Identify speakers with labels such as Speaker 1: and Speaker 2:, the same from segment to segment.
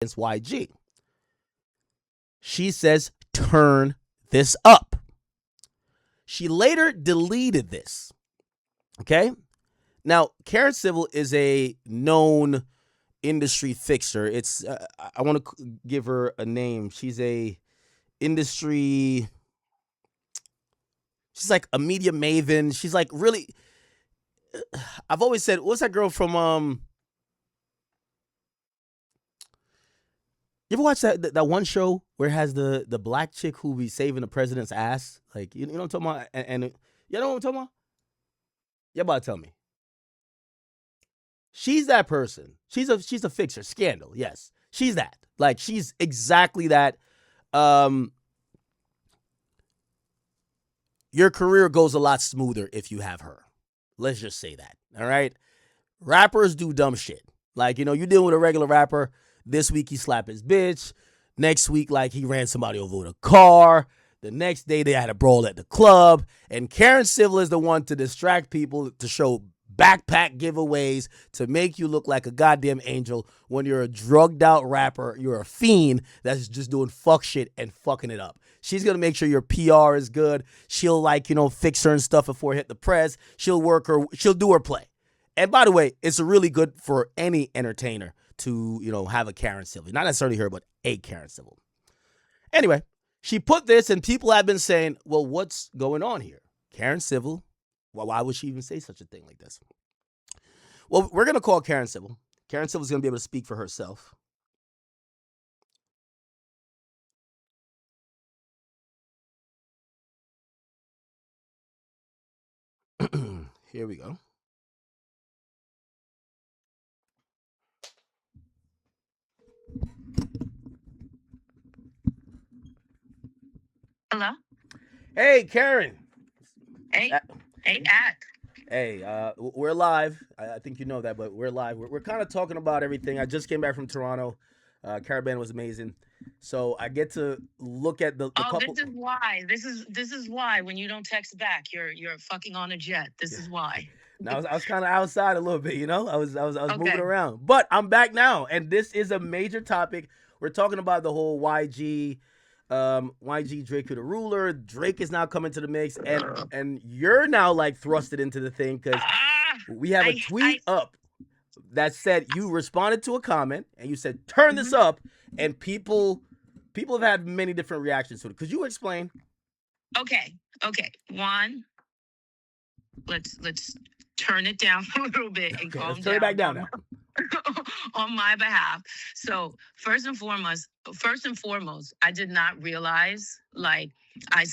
Speaker 1: against YG. She says, turn this up. She later deleted this. Okay? Now, Karen Civil is a known industry fixer. It's I want to give her a name. She's a industry. She's like a media maven. She's like really. I've always said, what's that girl from? You ever watch that one show where it has the black chick who be saving the president's ass? Like you know what I'm talking about? And you know what I'm talking about? You about to tell me? She's that person. She's a fixer. Scandal. Yes, she's that. Like she's exactly that. Um, your career goes a lot smoother if you have her. Let's just say that. All right. Rappers do dumb shit. Like you dealing with a regular rapper. This week he slapped his bitch. Next week, like he ran somebody over with a car. The next day they had a brawl at the club. And Karen Civil is the one to distract people to show backpack giveaways to make you look like a goddamn angel when you're a drugged out rapper. You're a fiend that's just doing fuck shit and fucking it up. She's going to make sure your PR is good. She'll fix her and stuff before it hit the press. She'll do her play. And by the way, it's really good for any entertainer to, have a Karen Civil. Not necessarily her, but a Karen Civil. Anyway, she put this and people have been saying, well, what's going on here? Karen Civil, well, why would she even say such a thing like this? Well, we're going to call Karen Civil. Karen Civil is going to be able to speak for herself. Here we go.
Speaker 2: Hello?
Speaker 1: Hey, Karen.
Speaker 2: Hey,
Speaker 1: Uh,
Speaker 2: hey, Ak.
Speaker 1: Hey, we're live. I think you know that, but we're live. We're kind of talking about everything. I just came back from Toronto. Caravan was amazing. So I get to look at the
Speaker 2: Oh,
Speaker 1: couple.
Speaker 2: this is why. This is why when you don't text back, you're fucking on a jet. This is why.
Speaker 1: Now I was kind of outside a little bit, I was moving
Speaker 2: Okay.
Speaker 1: around, but I'm back now, and this is a major topic. We're talking about the whole YG Drake to the ruler. Drake is now coming to the mix, and you're now like thrusted into the thing because
Speaker 2: Ah,
Speaker 1: we have a
Speaker 2: I
Speaker 1: tweet up that said you responded to a comment and you said turn this
Speaker 2: mhm.
Speaker 1: up, and people have had many different reactions to it. Could you explain?
Speaker 2: Okay. Okay. One, let's turn it down a little bit and
Speaker 1: Okay, let's
Speaker 2: calm
Speaker 1: turn it back
Speaker 2: down
Speaker 1: down
Speaker 2: on
Speaker 1: now.
Speaker 2: on my behalf. So first and foremost, I did not realize like I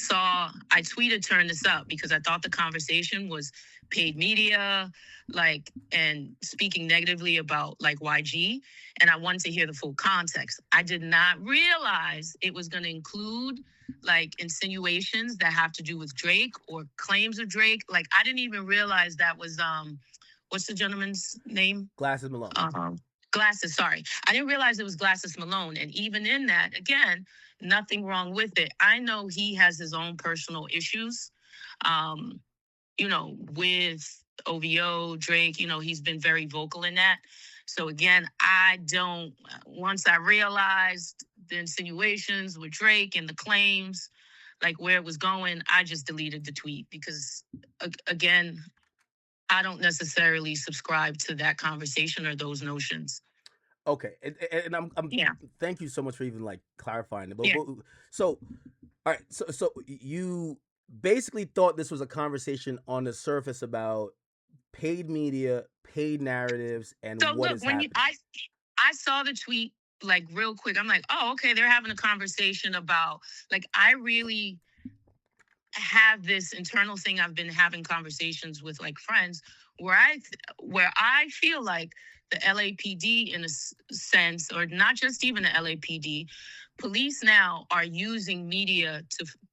Speaker 2: tweeted turn this up because I thought the conversation was paid media, like and speaking negatively about like YG. And I wanted to hear the full context. I did not realize it was gonna include like insinuations that have to do with Drake or claims of Drake. Like I didn't even realize that was what's the gentleman's name?
Speaker 1: Glasses Malone.
Speaker 2: Glasses, sorry. I didn't realize it was Glasses Malone. And even in that, again, nothing wrong with it. I know he has his own personal issues, um, with OVO, Drake, he's been very vocal in that. So again, once I realized the insinuations with Drake and the claims, like where it was going, I just deleted the tweet because, again, I don't necessarily subscribe to that conversation or those notions.
Speaker 1: Okay, and I'm
Speaker 2: Yeah.
Speaker 1: thank you so much for even like clarifying it. But,
Speaker 2: Yeah.
Speaker 1: but so, all right, so you basically thought this was a conversation on the surface about paid media, paid narratives, and
Speaker 2: So
Speaker 1: what
Speaker 2: look,
Speaker 1: is
Speaker 2: when
Speaker 1: happening.
Speaker 2: I saw the tweet like real quick, I'm like, oh, okay, they're having a conversation about like I really have this internal thing. I've been having conversations with like friends where I feel like the LAPD in a sense, or not just even the LAPD, police now are using media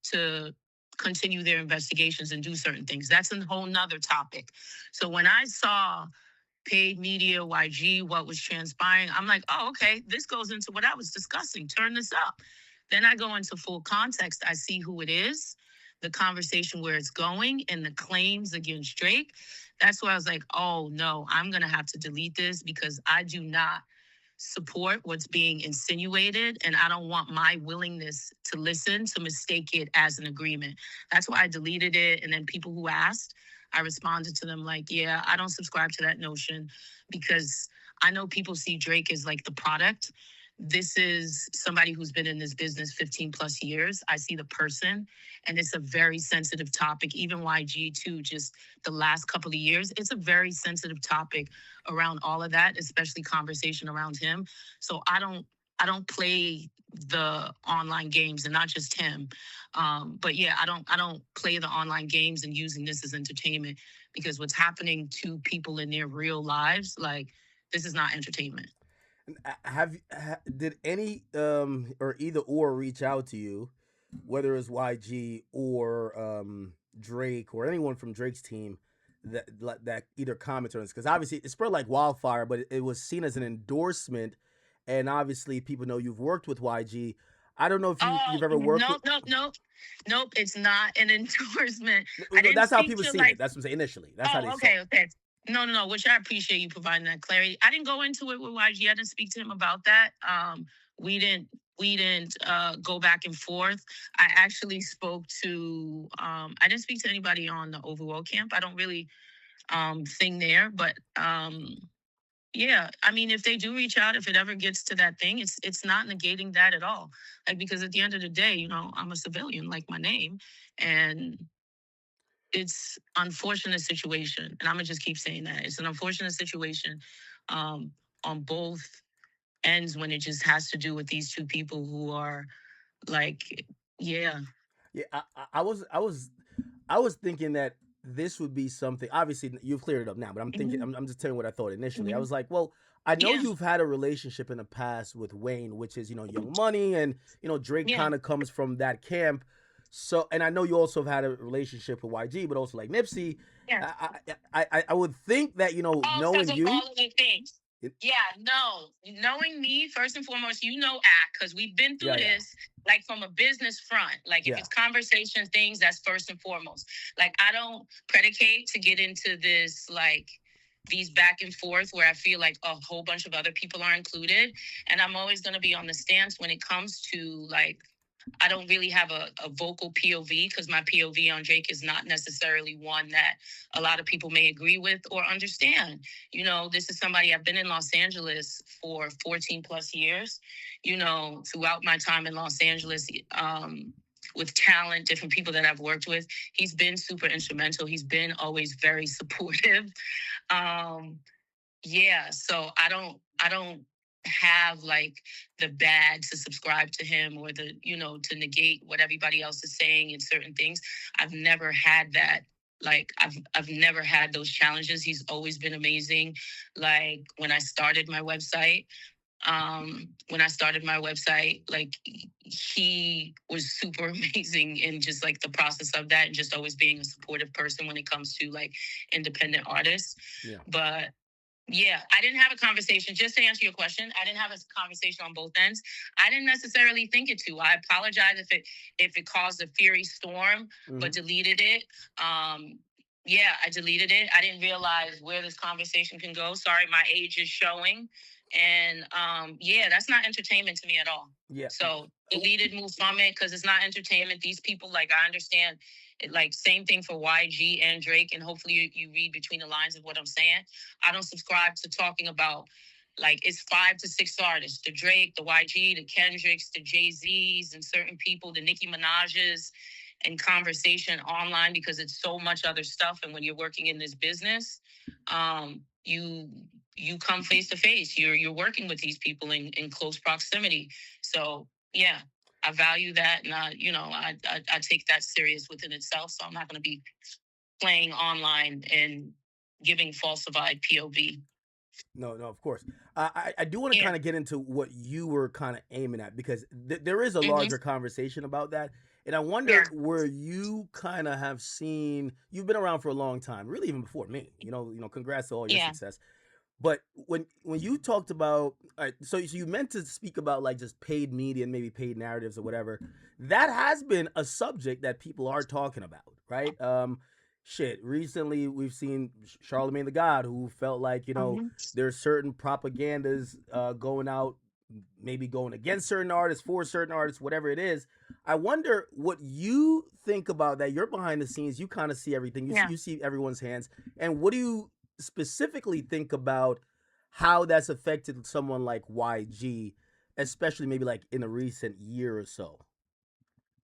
Speaker 2: to continue their investigations and do certain things. That's a whole nother topic. So when I saw paid media, YG, what was transpiring, I'm like, oh, okay, this goes into what I was discussing. Turn this up. Then I go into full context. I see who it is, the conversation where it's going, and the claims against Drake. That's why I was like, oh no, I'm going to have to delete this because I do not support what's being insinuated, and I don't want my willingness to listen to mistake it as an agreement. That's why I deleted it. And then people who asked, I responded to them like, yeah, I don't subscribe to that notion, because I know people see Drake as like the product. This is somebody who's been in this business 15 plus years. I see the person, and it's a very sensitive topic. Even YG too, just the last couple of years, it's a very sensitive topic around all of that, especially conversation around him. So I don't play the online games, and not just him. But yeah, I don't play the online games and using this as entertainment, because what's happening to people in their real lives, like, this is not entertainment.
Speaker 1: Did any or either or reach out to you, whether it's YG or Drake or anyone from Drake's team that either commented on this? Because obviously it spread like wildfire, but it was seen as an endorsement, and obviously people know you've worked with YG. I don't know if
Speaker 2: Oh,
Speaker 1: you've ever worked with.
Speaker 2: no, no, no, nope. It's not an endorsement. I
Speaker 1: No,
Speaker 2: didn't
Speaker 1: that's how
Speaker 2: speak
Speaker 1: people
Speaker 2: to
Speaker 1: seen it.
Speaker 2: like.
Speaker 1: That's what I'm saying initially. That's how they
Speaker 2: Oh,
Speaker 1: saw
Speaker 2: okay,
Speaker 1: it.
Speaker 2: okay. No, no, no. Which I appreciate you providing that clarity. I didn't go into it with YG. I didn't speak to him about that. We didn't. We didn't go back and forth. I actually spoke to. I didn't speak to anybody on the overall camp. I don't really thing there, but yeah, I mean, if they do reach out, if it ever gets to that thing, it's not negating that at all. Like, because at the end of the day, I'm a civilian, like my name, and it's unfortunate situation. And I'm gonna just keep saying that it's an unfortunate situation, um, on both ends, when it just has to do with these two people who are like, yeah,
Speaker 1: Yeah, I was thinking that this would be something. Obviously, you've cleared it up now, but I'm thinking.
Speaker 2: hmm
Speaker 1: I'm just telling you what I thought initially. I
Speaker 2: hmm
Speaker 1: was like, well, I know
Speaker 2: yeah,
Speaker 1: you've had a relationship in the past with Wayne, which is Young Money, and Drake
Speaker 2: yeah.
Speaker 1: kind of comes from that camp. So, and I know you also have had a relationship with YG, but also like Nipsey.
Speaker 2: Yeah.
Speaker 1: I would think that
Speaker 2: Oh, because
Speaker 1: knowing
Speaker 2: of
Speaker 1: you.
Speaker 2: all of the things.
Speaker 1: It,
Speaker 2: Yeah, no. Knowing me, first and foremost, act, because we've been through
Speaker 1: yeah, yeah,
Speaker 2: this, like, from a business front. Like, if
Speaker 1: yeah.
Speaker 2: it's conversation things, that's first and foremost. Like, I don't predicate to get into this, like, these back and forth where I feel like a whole bunch of other people are included. And I'm always going to be on the stance when it comes to, like, I don't really have a vocal POV, because my POV on Drake is not necessarily one that a lot of people may agree with or understand. This is somebody, I've been in Los Angeles for 14 plus years. Throughout my time in Los Angeles, with talent, different people that I've worked with, he's been super instrumental. He's been always very supportive. Um, yeah, so I don't have like the bad to subscribe to him, or the to negate what everybody else is saying in certain things. I've never had that. Like, I've never had those challenges. He's always been amazing. Like, when I started my website, like, he was super amazing in just like the process of that, and just always being a supportive person when it comes to like independent artists.
Speaker 1: Yeah.
Speaker 2: But yeah, I didn't have a conversation. Just to answer your question, I didn't have a conversation on both ends. I didn't necessarily think it to. I apologize if it caused a fiery storm, but
Speaker 1: Hmm.
Speaker 2: deleted it. Yeah, I deleted it. I didn't realize where this conversation can go. Sorry, my age is showing, and yeah, that's not entertainment to me at all.
Speaker 1: Yeah.
Speaker 2: So deleted, move from it, because it's not entertainment. These people, like, I understand. Like, same thing for YG and Drake, and hopefully you read between the lines of what I'm saying. I don't subscribe to talking about, like, it's 5 to 6 artists: the Drake, the YG, the Kendricks, the Jay-Z's, and certain people, the Nicki Minaj's, and conversation online, because it's so much other stuff. And when you're working in this business, you come face to face. You're working with these people in close proximity. So yeah, I value that, and I take that serious within itself. So I'm not going to be playing online and giving falsified POV.
Speaker 1: No, no, of course. I do want to
Speaker 2: Yeah.
Speaker 1: kind of get into what you were kind of aiming at, because there is a
Speaker 2: hmm
Speaker 1: larger conversation about that. And I
Speaker 2: Yeah.
Speaker 1: wonder where you kind of have seen, you've been around for a long time, really even before me. Congrats to all your
Speaker 2: Yeah.
Speaker 1: success. But when you talked about, all right, so you meant to speak about like just paid media and maybe paid narratives or whatever. That has been a subject that people are talking about, right? Shit, recently we've seen Charlemagne the God, who felt like,
Speaker 2: Mhm.
Speaker 1: there's certain propagandas going out, maybe going against certain artists, for certain artists, whatever it is. I wonder what you think about that. You're behind the scenes, you kind of see everything,
Speaker 2: Yeah.
Speaker 1: you see everyone's hands. And what do you specifically think about how that's affected someone like YG, especially maybe like in a recent year or so?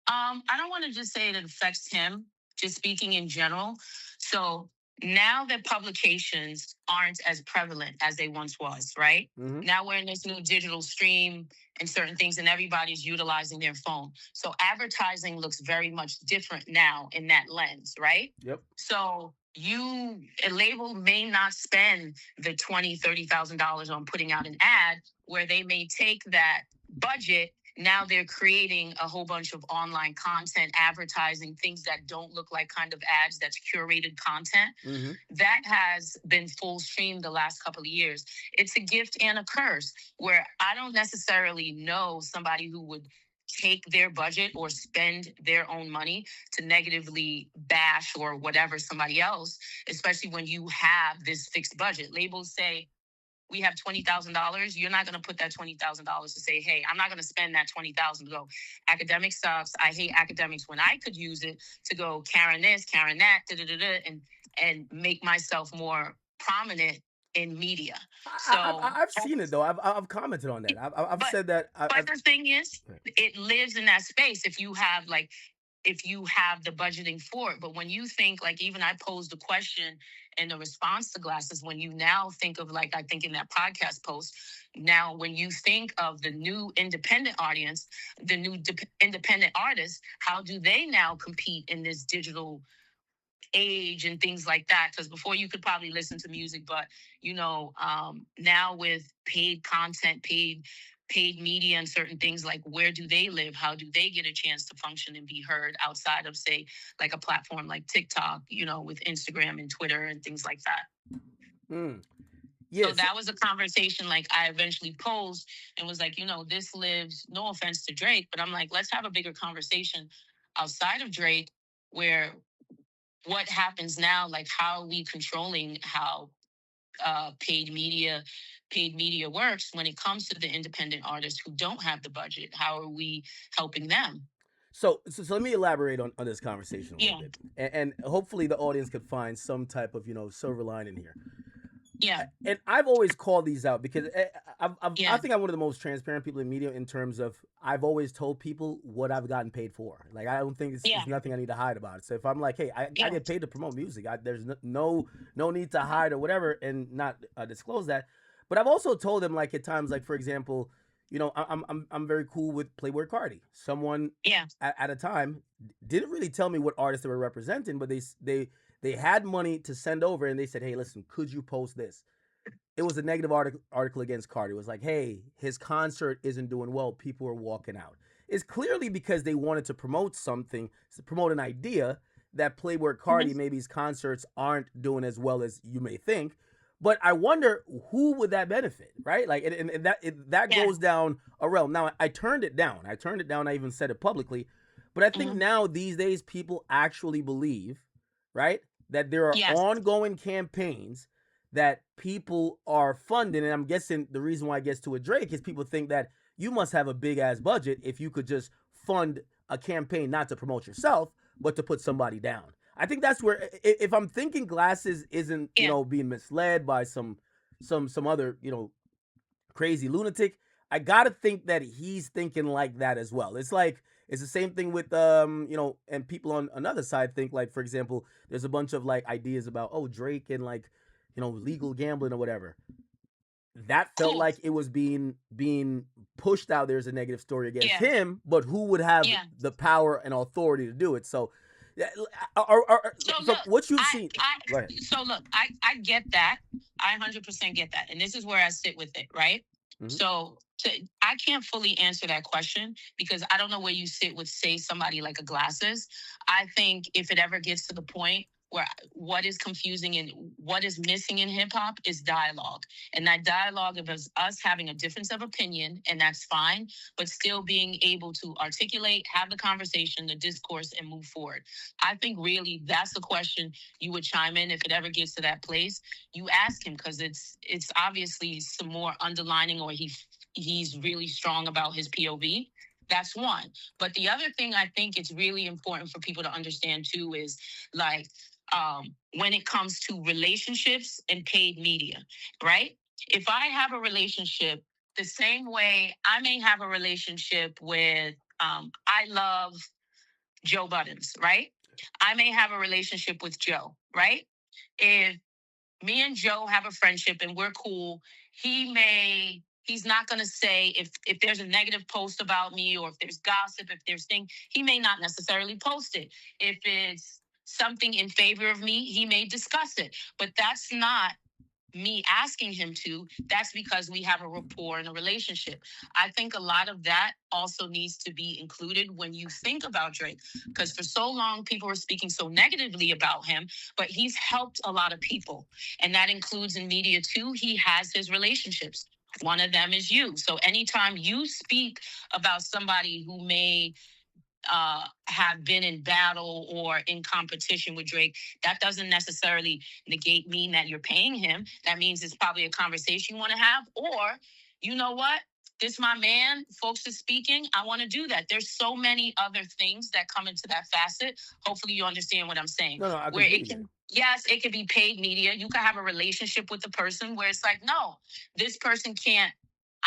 Speaker 2: I don't want to just say it affects him, just speaking in general. So now that publications aren't as prevalent as they once was, right?
Speaker 1: Mm-hmm.
Speaker 2: Now we're in this new digital stream and certain things, and everybody's utilizing their phone. So advertising looks very much different now in that lens, right?
Speaker 1: Yep.
Speaker 2: So a label may not spend the $20,000, $30,000 on putting out an ad, where they may take that budget. Now they're creating a whole bunch of online content, advertising things that don't look like kind of ads, that's curated content.
Speaker 1: Mm-hmm.
Speaker 2: That has been full stream the last couple of years. It's a gift and a curse, where I don't necessarily know somebody who would take their budget or spend their own money to negatively bash or whatever somebody else, especially when you have this fixed budget. Labels say, we have $20,000. You're not going to put that $20,000 to say, hey, I'm not going to spend that 20,000 to go. Academics sucks. I hate academics, when I could use it to go Karen this, Karen that, and make myself more prominent in media. So,
Speaker 1: I've seen it though. I've commented on that. I've
Speaker 2: but
Speaker 1: said that.
Speaker 2: but the thing is, it lives in that space if you have the budgeting for it. But when you think, like, even I posed the question and the response to glasses, when you now think of, like, I think in that podcast post, now when you think of the new independent audience, the new independent artists, how do they now compete in this digital age and things like that? Because before, you could probably listen to music, but now with paid content, paid media and certain things, like, where do they live, how do they get a chance to function and be heard outside of, say, like a platform like TikTok, with Instagram and Twitter and things like that.
Speaker 1: Mm.
Speaker 2: So
Speaker 1: Yes.
Speaker 2: that was a conversation, like, I eventually posed and was like, this lives, no offense to Drake, but I'm like, let's have a bigger conversation outside of Drake, where what happens now, like, how are we controlling how paid media works when it comes to the independent artists who don't have the budget? How are we helping them?
Speaker 1: So let me elaborate on this conversation a little
Speaker 2: Yeah.
Speaker 1: bit, and hopefully the audience could find some type of silver lining here.
Speaker 2: Yeah.
Speaker 1: And I've always called these out because I
Speaker 2: Yeah.
Speaker 1: think I'm one of the most transparent people in media in terms of I've always told people what I've gotten paid for. Like, I don't think
Speaker 2: Yeah.
Speaker 1: it's nothing I need to hide about it. So if I'm like, hey, I
Speaker 2: Yeah.
Speaker 1: get paid to promote music, there's no need to hide or whatever and not disclose that. But I've also told them, like, at times, like, for example, I'm very cool with Playboy Cardi. Someone
Speaker 2: Yeah.
Speaker 1: at a time didn't really tell me what artists they were representing, but they had money to send over, and they said, hey, listen, could you post this? It was a negative article against Cardi. It was like, hey, his concert isn't doing well, people are walking out. It's clearly because they wanted to promote something, to promote an idea that Playboy Cardi,
Speaker 2: Mhm.
Speaker 1: maybe his concerts aren't doing as well as you may think. But I wonder who would that benefit, right? Like, and that
Speaker 2: Yeah.
Speaker 1: goes down a realm. Now, I turned it down. I even said it publicly. But I think
Speaker 2: Mhm.
Speaker 1: now, these days, people actually believe, right, that there are
Speaker 2: Yes.
Speaker 1: ongoing campaigns that people are funding. And I'm guessing the reason why it gets to a Drake is people think that you must have a big ass budget if you could just fund a campaign not to promote yourself, but to put somebody down. I think that's where, if I'm thinking Glasses isn't,
Speaker 2: Yeah.
Speaker 1: being misled by some other, crazy lunatic, I gotta think that he's thinking like that as well. It's like, it's the same thing with and people on another side think, like, for example, there's a bunch of like ideas about, oh, Drake and, like, legal gambling or whatever. That felt
Speaker 2: Cool.
Speaker 1: like it was being pushed out there as a negative story against
Speaker 2: Yeah.
Speaker 1: him, but who would have
Speaker 2: Yeah.
Speaker 1: the power and authority to do it? So, yeah,
Speaker 2: So
Speaker 1: so
Speaker 2: look,
Speaker 1: what you've seen. Go ahead.
Speaker 2: I get that. I 100% get that, and this is where I sit with it, right?
Speaker 1: Mhm.
Speaker 2: So, I can't fully answer that question because I don't know where you sit with, say, somebody like a Glasses. I think if it ever gets to the point where what is confusing and what is missing in hip hop is dialogue. And that dialogue of us having a difference of opinion, and that's fine, but still being able to articulate, have the conversation, the discourse, and move forward. I think really that's the question you would chime in if it ever gets to that place. You ask him because it's obviously some more underlining, or he's really strong about his POV. That's one. But the other thing I think it's really important for people to understand too is like when it comes to relationships and paid media, right? If I have a relationship, the same way I may have a relationship with, I love Joe Buttons, right? I may have a relationship with Joe, right? If me and Joe have a friendship and we're cool, he's not going to say if there's a negative post about me, or if there's gossip, if there's thing, he may not necessarily post it. If it's something in favor of me, he may discuss it. But that's not me asking him to. That's because we have a rapport and a relationship. I think a lot of that also needs to be included when you think about Drake, because for so long people were speaking so negatively about him, but he's helped a lot of people, and that includes in media too. He has his relationships. One of them is you. So anytime you speak about somebody who may have been in battle or in competition with Drake, that doesn't necessarily mean that you're paying him. That means it's probably a conversation you want to have. Or, you know what? This my man, folks are speaking. I want to do that. There's so many other things that come into that facet. Hopefully you understand what I'm saying.
Speaker 1: No, I
Speaker 2: where it
Speaker 1: completely get
Speaker 2: can,
Speaker 1: it.
Speaker 2: yes, it could be paid media. You could have a relationship with the person where it's like, no, this person can't.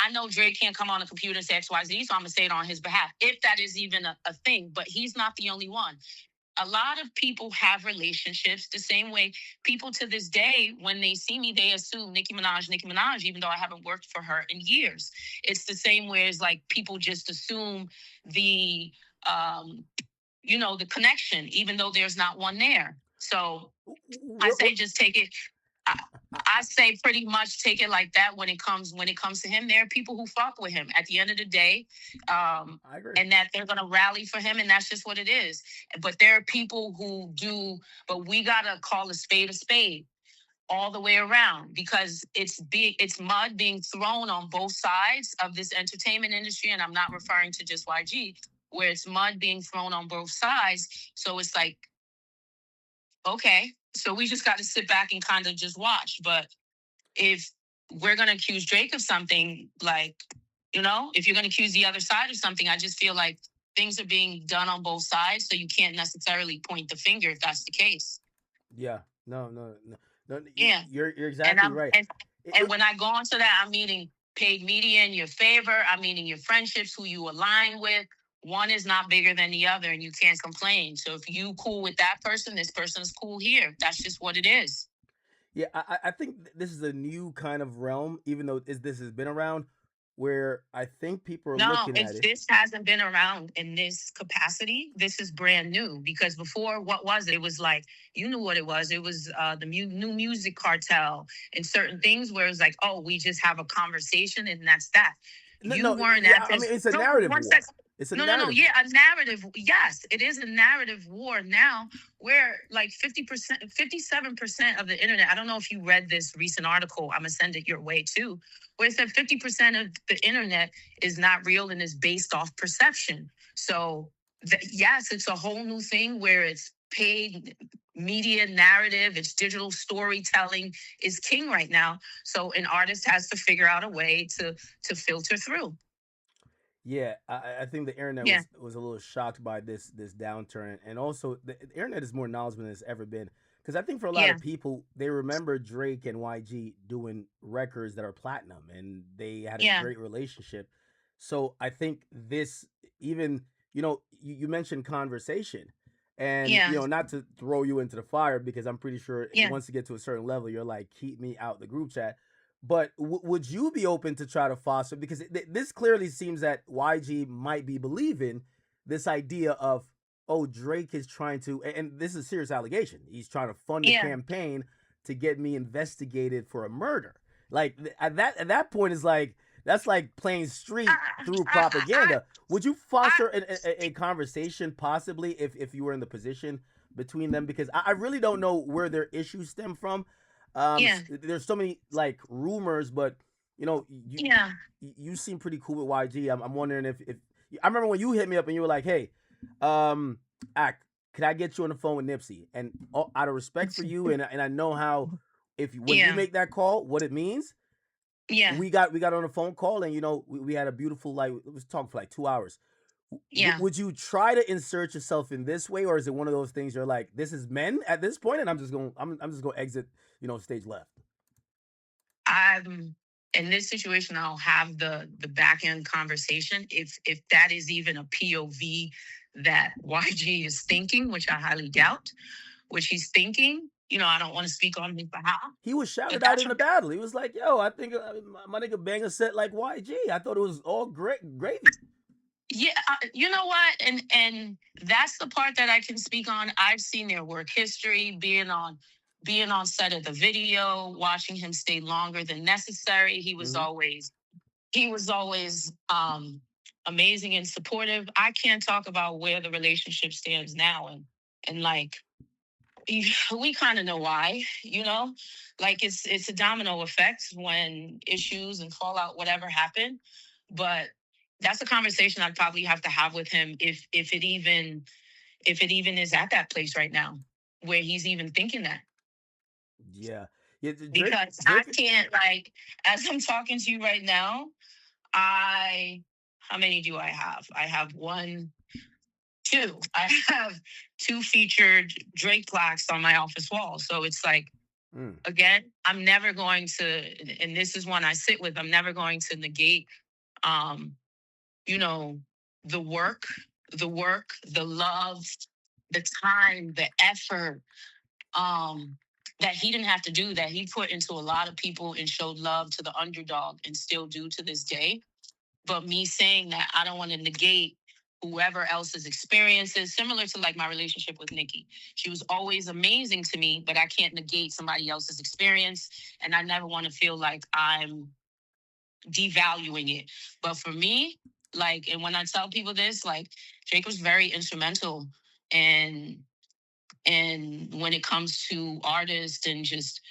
Speaker 2: I know Drake can't come on a computer and say XYZ, so I'm gonna say it on his behalf, if that is even a thing. But he's not the only one. A lot of people have relationships the same way people to this day, when they see me, they assume Nicki Minaj, even though I haven't worked for her in years. It's the same way as like people just assume the, the connection, even though there's not one there. So I say just take it. I say pretty much take it like that when it comes to him. There are people who fuck with him at the end of the day,
Speaker 1: I agree.
Speaker 2: and that they're gonna rally for him, and that's just what it is. But there are people who do. But we gotta call a spade all the way around, because it's mud being thrown on both sides of this entertainment industry, and I'm not referring to just YG, where it's mud being thrown on both sides. So it's like, okay, so we just got to sit back and kind of just watch. But if we're going to accuse Drake of something, like, if you're going to accuse the other side of something, I just feel like things are being done on both sides. So you can't necessarily point the finger if that's the case.
Speaker 1: Yeah. No.
Speaker 2: Yeah.
Speaker 1: You're
Speaker 2: And
Speaker 1: exactly right.
Speaker 2: when I go onto that, I'm meaning paid media in your favor. I'm meaning your friendships, who you align with. One is not bigger than the other, and you can't complain. So if you cool with that person, this person's cool here. That's just what it is.
Speaker 1: Yeah, I think this is a new kind of realm, even though this has been around, where I think people are
Speaker 2: No,
Speaker 1: looking at it.
Speaker 2: this hasn't been around in this capacity. This is brand new, because before, what was it? It was like, you knew what it was. It was the new music cartel and certain things where it's like, oh, we just have a conversation and that's that. You weren't
Speaker 1: Yeah,
Speaker 2: at
Speaker 1: I mean,
Speaker 2: this.
Speaker 1: it's a
Speaker 2: No,
Speaker 1: narrative
Speaker 2: one
Speaker 1: war.
Speaker 2: second.
Speaker 1: It's a
Speaker 2: No.
Speaker 1: narrative
Speaker 2: Yeah,
Speaker 1: war.
Speaker 2: a narrative. Yes, it is a narrative war now, where like 50%, 57% of the internet. I don't know if you read this recent article. I'm gonna send it your way too, where it said 50% of the internet is not real and is based off perception. So yes, it's a whole new thing where it's paid media narrative, it's digital storytelling is king right now. So an artist has to figure out a way to filter through.
Speaker 1: Yeah, I think the internet
Speaker 2: Yeah,
Speaker 1: was a little shocked by this downturn, and also the internet is more knowledgeable than it's ever been. Because I think for a lot
Speaker 2: yeah,
Speaker 1: of people, they remember Drake and YG doing records that are platinum, and they had a
Speaker 2: yeah,
Speaker 1: great relationship. So I think this, even you mentioned conversation, and
Speaker 2: yeah,
Speaker 1: not to throw you into the fire, because I'm pretty sure
Speaker 2: yeah.
Speaker 1: once you get to a certain level, you're like, keep me out the group chat. But would you be open to try to foster? Because this clearly seems that YG might be believing this idea of, oh, Drake is trying to, and this is a serious allegation. He's trying to fund a
Speaker 2: Yeah.
Speaker 1: campaign to get me investigated for a murder. Like at that point is like, that's like playing
Speaker 2: I,
Speaker 1: street through
Speaker 2: I,
Speaker 1: propaganda. Would you
Speaker 2: I,
Speaker 1: foster a conversation possibly if you were in the position between them because I really don't know where their issues stem from.
Speaker 2: Yeah.
Speaker 1: There's so many like rumors, but you know,
Speaker 2: Yeah.
Speaker 1: you seem pretty cool with YG. I'm wondering if I remember when you hit me up and you were like, "Hey, um, Act, can I get you on the phone with Nipsey?" And out of respect for you, and I know how if when you
Speaker 2: Yeah.
Speaker 1: make that call, what it means.
Speaker 2: Yeah.
Speaker 1: We got on a phone call and we had a beautiful like it was talking for like 2 hours.
Speaker 2: Yeah.
Speaker 1: Would you try to insert yourself in this way, or is it one of those things you're like, this is men at this point, and I'm just going to exit, stage left.
Speaker 2: I'm in this situation. I'll have the back end conversation if that is even a POV that YG is thinking, which I highly doubt. Which he's thinking. I don't want to speak on his behalf,
Speaker 1: He was
Speaker 2: but
Speaker 1: shouted out
Speaker 2: that's
Speaker 1: in the battle. He was like, "Yo, I think my nigga bang a set like YG. I thought it was all great gravy."
Speaker 2: yeah. You know what? And that's the part that I can speak on. I've seen their work history, being on set of the video, watching him stay longer than necessary. He was
Speaker 1: Mm-hmm.
Speaker 2: always he was always amazing and supportive. I can't talk about where the relationship stands now, and like we kind of know why, like it's a domino effect when issues and fallout whatever happen. But that's a conversation I'd probably have to have with him if it even is at that place right now where he's even thinking that.
Speaker 1: Yeah, yeah. Drake,
Speaker 2: Because I
Speaker 1: Drake.
Speaker 2: can't, like, as I'm talking to you right now, I how many do I have? I have one, two. I have two featured Drake plaques on my office wall. So it's like,
Speaker 1: Mm,
Speaker 2: again, I'm never going to, and this is one I sit with, I'm never going to negate, um, you know, the work, the love, the time, the effort, um, that he didn't have to do, that he put into a lot of people and showed love to the underdog and still do to this day. But me saying that, I don't want to negate whoever else's experiences, similar to like my relationship with Nicki. She was always amazing to me, but I can't negate somebody else's experience. And I never want to feel like I'm devaluing it. But for me, like, and when I tell people this, like, Drake was very instrumental. And when it comes to artists and just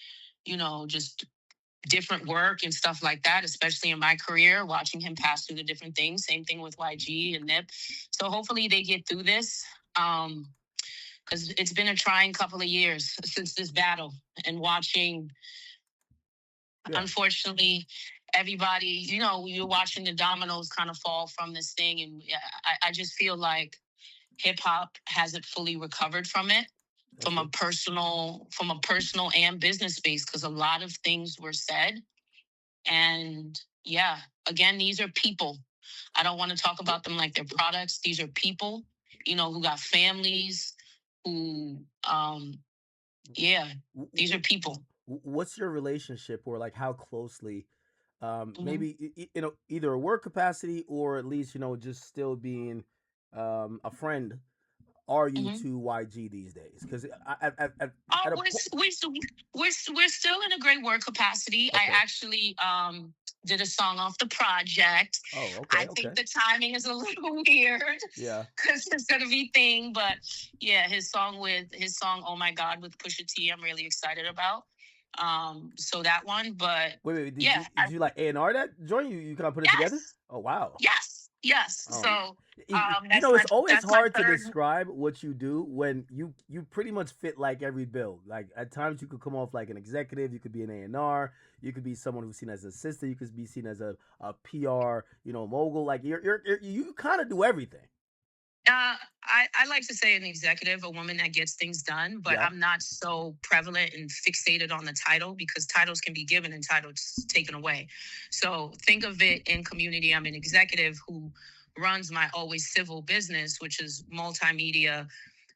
Speaker 2: different work and stuff like that, especially in my career, watching him pass through the different things. Same thing with YG and Nip. So hopefully they get through this. Because it's been a trying couple of years since this battle, and watching,
Speaker 1: yeah.
Speaker 2: unfortunately, everybody, you're watching the dominoes kind of fall from this thing. And I just feel like hip hop hasn't fully recovered from it,
Speaker 1: That's true.
Speaker 2: from a personal and business space, because a lot of things were said. And yeah, again, these are people. I don't want to talk about them like they're products. These are people, who got families, who, yeah, these are people.
Speaker 1: What's your relationship, or like how closely,
Speaker 2: Hmm.
Speaker 1: maybe either a work capacity or at least just still being a friend, are you
Speaker 2: Hmm.
Speaker 1: to YG these days? Because
Speaker 2: Oh,
Speaker 1: at a
Speaker 2: we're,
Speaker 1: point.
Speaker 2: we're still in a great work capacity. I
Speaker 1: Okay.
Speaker 2: actually did a song off the project.
Speaker 1: Oh,
Speaker 2: I
Speaker 1: okay,
Speaker 2: think
Speaker 1: okay.
Speaker 2: the timing is a little weird
Speaker 1: Yeah.
Speaker 2: because it's gonna be thing, but yeah, his song "Oh My God" with Pusha T, I'm really excited about. So that one, but
Speaker 1: Wait. Did
Speaker 2: yeah,
Speaker 1: you did you like A&R that joint? You kind of put it together?
Speaker 2: yes,
Speaker 1: Oh, wow.
Speaker 2: yes.
Speaker 1: Oh,
Speaker 2: So
Speaker 1: you know, it's always
Speaker 2: that's my
Speaker 1: hard to
Speaker 2: third.
Speaker 1: describe what you do when you pretty much fit like every bill. Like at times you could come off like an executive, you could be an A&R, you could be someone who's seen as an assistant, you could be seen as a PR, mogul. Like you kind of do everything.
Speaker 2: I like to say an executive, a woman that gets things done, but
Speaker 1: Yep.
Speaker 2: I'm not so prevalent and fixated on the title, because titles can be given and titles taken away. So think of it in community. I'm an executive who runs my Always Civil business, which is multimedia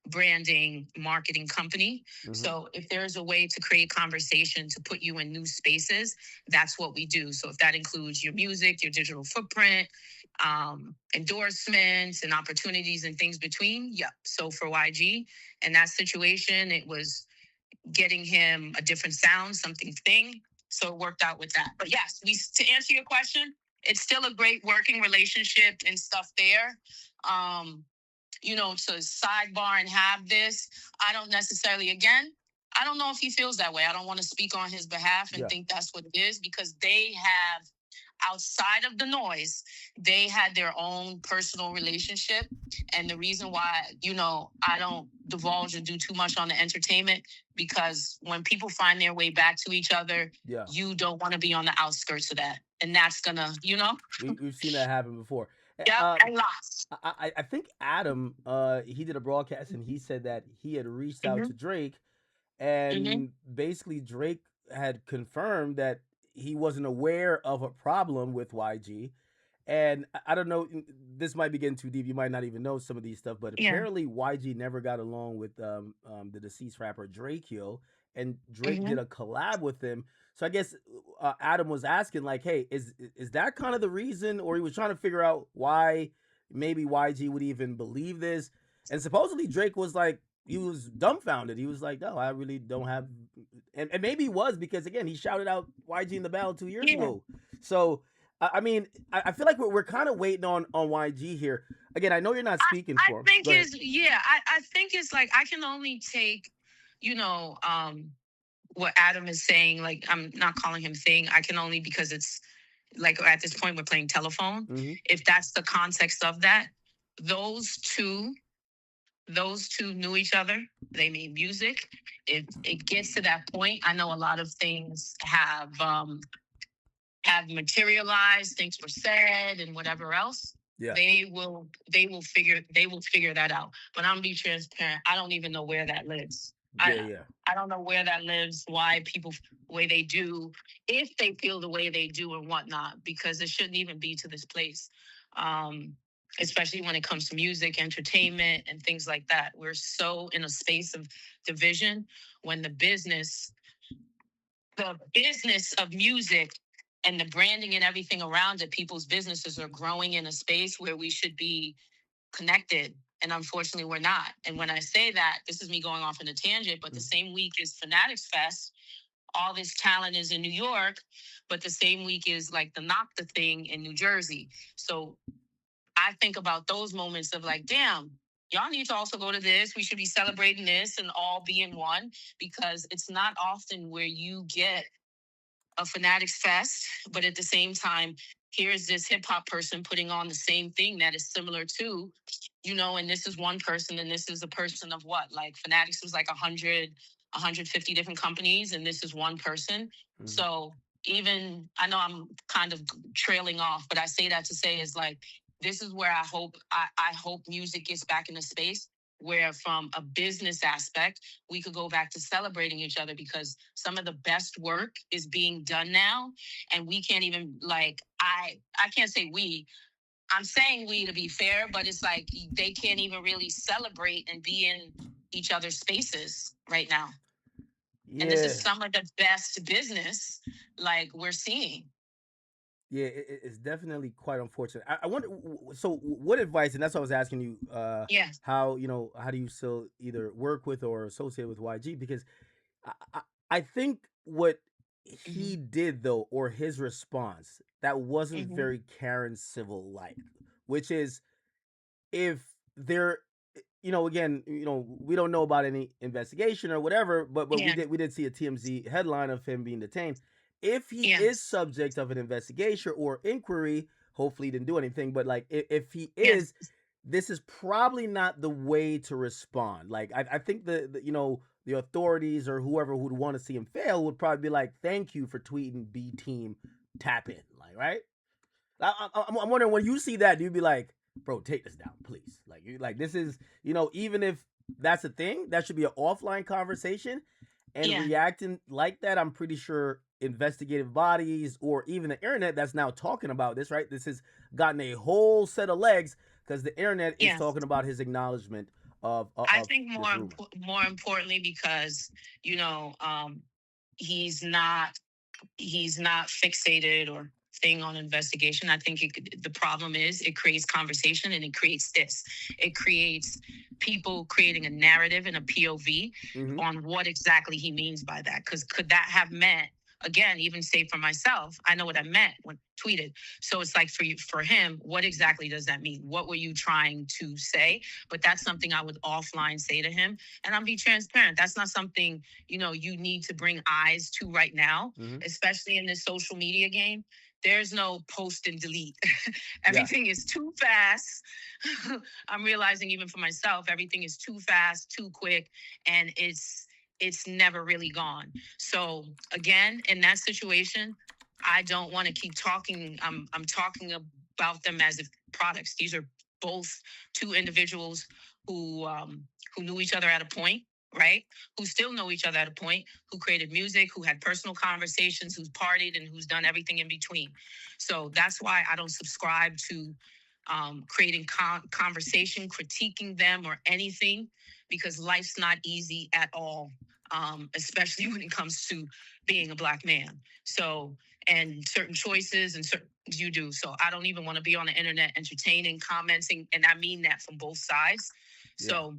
Speaker 2: branding marketing company.
Speaker 1: Hmm.
Speaker 2: So if there's a way to create conversation to put you in new spaces, that's what we do. So if that includes your music, your digital footprint, endorsements and opportunities and things between, yep. So for YG in that situation, it was getting him a different sound, something thing. So it worked out with that. But yes, to answer your question, it's still a great working relationship and stuff there. Um, to sidebar and have this. I don't necessarily, again, I don't know if he feels that way. I don't want to speak on his behalf and
Speaker 1: Yeah.
Speaker 2: think that's what it is, because they have, outside of the noise, they had their own personal relationship. And the reason why, I don't divulge and do too much on the entertainment, because when people find their way back to each other,
Speaker 1: Yeah.
Speaker 2: you don't want to be on the outskirts of that. And that's gonna,
Speaker 1: We've seen that happen before.
Speaker 2: yep,
Speaker 1: Uh,
Speaker 2: and lots.
Speaker 1: I think Adam he did a broadcast and he said that he had reached out to
Speaker 2: Hmm.
Speaker 1: Drake,
Speaker 2: Hmm.
Speaker 1: and basically Drake had confirmed that he wasn't aware of a problem with YG. And I don't know, this might be getting too deep. You might not even know some of these stuff, but
Speaker 2: Yeah.
Speaker 1: apparently YG never got along with the deceased rapper Drakeo, and Drake
Speaker 2: Hmm.
Speaker 1: did a collab with him. So I guess Adam was asking like, "Hey, is that kind of the reason?" Or he was trying to figure out why maybe YG would even believe this. And supposedly Drake was like, he was dumbfounded. He was like, "No, I really don't have," and maybe he was because again he shouted out YG in the battle 2 years
Speaker 2: Yeah.
Speaker 1: ago. So I mean, I feel like we're kind of waiting on YG here. Again, I know you're not speaking
Speaker 2: I
Speaker 1: for him.
Speaker 2: think
Speaker 1: Go ahead.
Speaker 2: is yeah. I think it's like I can only take, you know, um, what Adam is saying. Like I'm not calling him saying. I can only, because it's like at this point we're playing telephone.
Speaker 1: Mm-hmm.
Speaker 2: If that's the context of that, those two, those two knew each other. They made music. If it gets to that point, I know a lot of things have materialized, things were said, and whatever else.
Speaker 1: Yeah.
Speaker 2: They will figure that out. But I'm gonna be transparent. I don't even know where that lives.
Speaker 1: Yeah.
Speaker 2: I
Speaker 1: Yeah.
Speaker 2: I don't know where that lives, why people the way they do, if they feel the way they do and whatnot, because it shouldn't even be to this place. Um, Especially when it comes to music, entertainment, and things like that. We're so in a space of division when the business of music and the branding and everything around it, people's businesses are growing in a space where we should be connected. And unfortunately, we're not. And when I say that, this is me going off in a tangent, but the
Speaker 1: Mm-hmm.
Speaker 2: same week is Fanatics Fest. All this talent is in New York, but the same week is like the Knock the Thing in New Jersey. So I think about those moments of like, damn, y'all need to also go to this. We should be celebrating this and all be in one, because it's not often where you get a Fanatics Fest, but at the same time, here's this hip hop person putting on the same thing that is similar to, and this is one person, and this is a person of what? Like Fanatics was like 150 different companies, and this is one person.
Speaker 1: Mm-hmm.
Speaker 2: So even, I know I'm kind of trailing off, but I say that to say is like, this is where I hope music gets back in a space where, from a business aspect, we could go back to celebrating each other, because some of the best work is being done now, and we can't even, like, I can't say we, I'm saying we to be fair, but it's like they can't even really celebrate and be in each other's spaces right now. And this
Speaker 1: Yeah.
Speaker 2: is some of the best business like we're seeing.
Speaker 1: Yeah, it's definitely quite unfortunate. I wonder. So, what advice? And that's what I was asking you.
Speaker 2: Yeah.
Speaker 1: How how do you still either work with or associate with YG? Because I, I, I think what he
Speaker 2: Hmm.
Speaker 1: did though, or his response, that wasn't
Speaker 2: Hmm.
Speaker 1: very Karen civil like, which is if there, again, we don't know about any investigation or whatever, but we
Speaker 2: Yeah.
Speaker 1: did see a TMZ headline of him being detained. If he
Speaker 2: Yeah.
Speaker 1: is subject of an investigation or inquiry, hopefully he didn't do anything, but like if he
Speaker 2: Yeah.
Speaker 1: is, this is probably not the way to respond. Like I think the authorities or whoever would want to see him fail would probably be like, "Thank you for tweeting B team, tap in," like, right? I'm wondering when you see that, do you be like, bro, take this down, please? Like, you like this is, even if that's a thing, that should be an offline conversation. And
Speaker 2: Yeah.
Speaker 1: reacting like that, I'm pretty sure investigative bodies or even the internet that's now talking about this, right? This has gotten a whole set of legs because the internet is
Speaker 2: Yeah.
Speaker 1: talking about his acknowledgement of
Speaker 2: I
Speaker 1: of
Speaker 2: think
Speaker 1: this rumor.
Speaker 2: more importantly, because you know um he's not he's not fixated or staying on investigation. I think the problem is it creates conversation, and it creates this. It creates people creating a narrative and a POV
Speaker 1: Mm-hmm.
Speaker 2: on what exactly he means by that. Because could that have meant again, even say for myself, I know what I meant when tweeted. So it's like for you, for him, what exactly does that mean? What were you trying to say? But that's something I would offline say to him, and I'll be transparent. That's not something you need to bring eyes to right now,
Speaker 1: Mm-hmm.
Speaker 2: especially in this social media game. There's no post and delete.
Speaker 1: Yeah.
Speaker 2: Everything is too fast. I'm realizing even for myself, everything is too fast, too quick, and it's never really gone. So again, in that situation, I don't want to keep talking. I'm talking about them as if products. These are both two individuals who knew each other at a point, right? Who still know each other at a point, who created music, who had personal conversations, who's partied, and who's done everything in between. So that's why I don't subscribe to creating conversation, critiquing them, or anything, because life's not easy at all, especially when it comes to being a Black man. So, and certain choices and certain things you do. So, I don't even want to be on the internet entertaining, commenting, and I mean that from both sides.
Speaker 1: Yeah.
Speaker 2: So,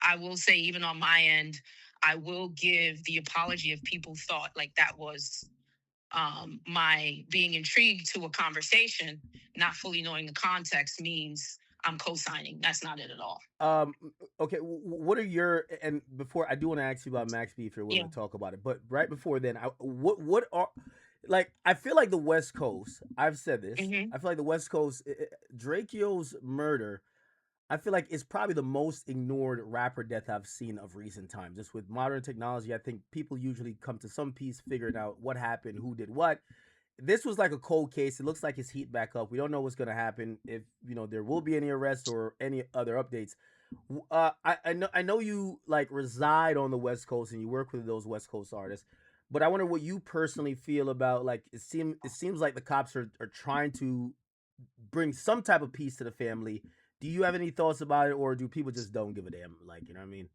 Speaker 2: I will say, even on my end, I will give the apology if people thought like that was my being intrigued to a conversation, not fully knowing the context means I'm co-signing. That's not it at all.
Speaker 1: Um. Okay. What are your, and before I do want to ask you about Max B if you're willing
Speaker 2: Yeah.
Speaker 1: to talk about it, but right before then, what are, like, I feel like the West Coast. I've said this.
Speaker 2: Hmm.
Speaker 1: I feel like the West Coast, Drakeo's murder, I feel like it's probably the most ignored rapper death I've seen of recent times. Just with modern technology, I think people usually come to some piece figuring out what happened, who did what. This was like a cold case. It looks like it's heat back up. We don't know what's going to happen, if there will be any arrests or any other updates. I know you like reside on the West Coast and you work with those West Coast artists, but I wonder what you personally feel about, like, it seems like the cops are trying to bring some type of peace to the family. Do you have any thoughts about it, or do people just don't give a damn? Like, you know what I mean?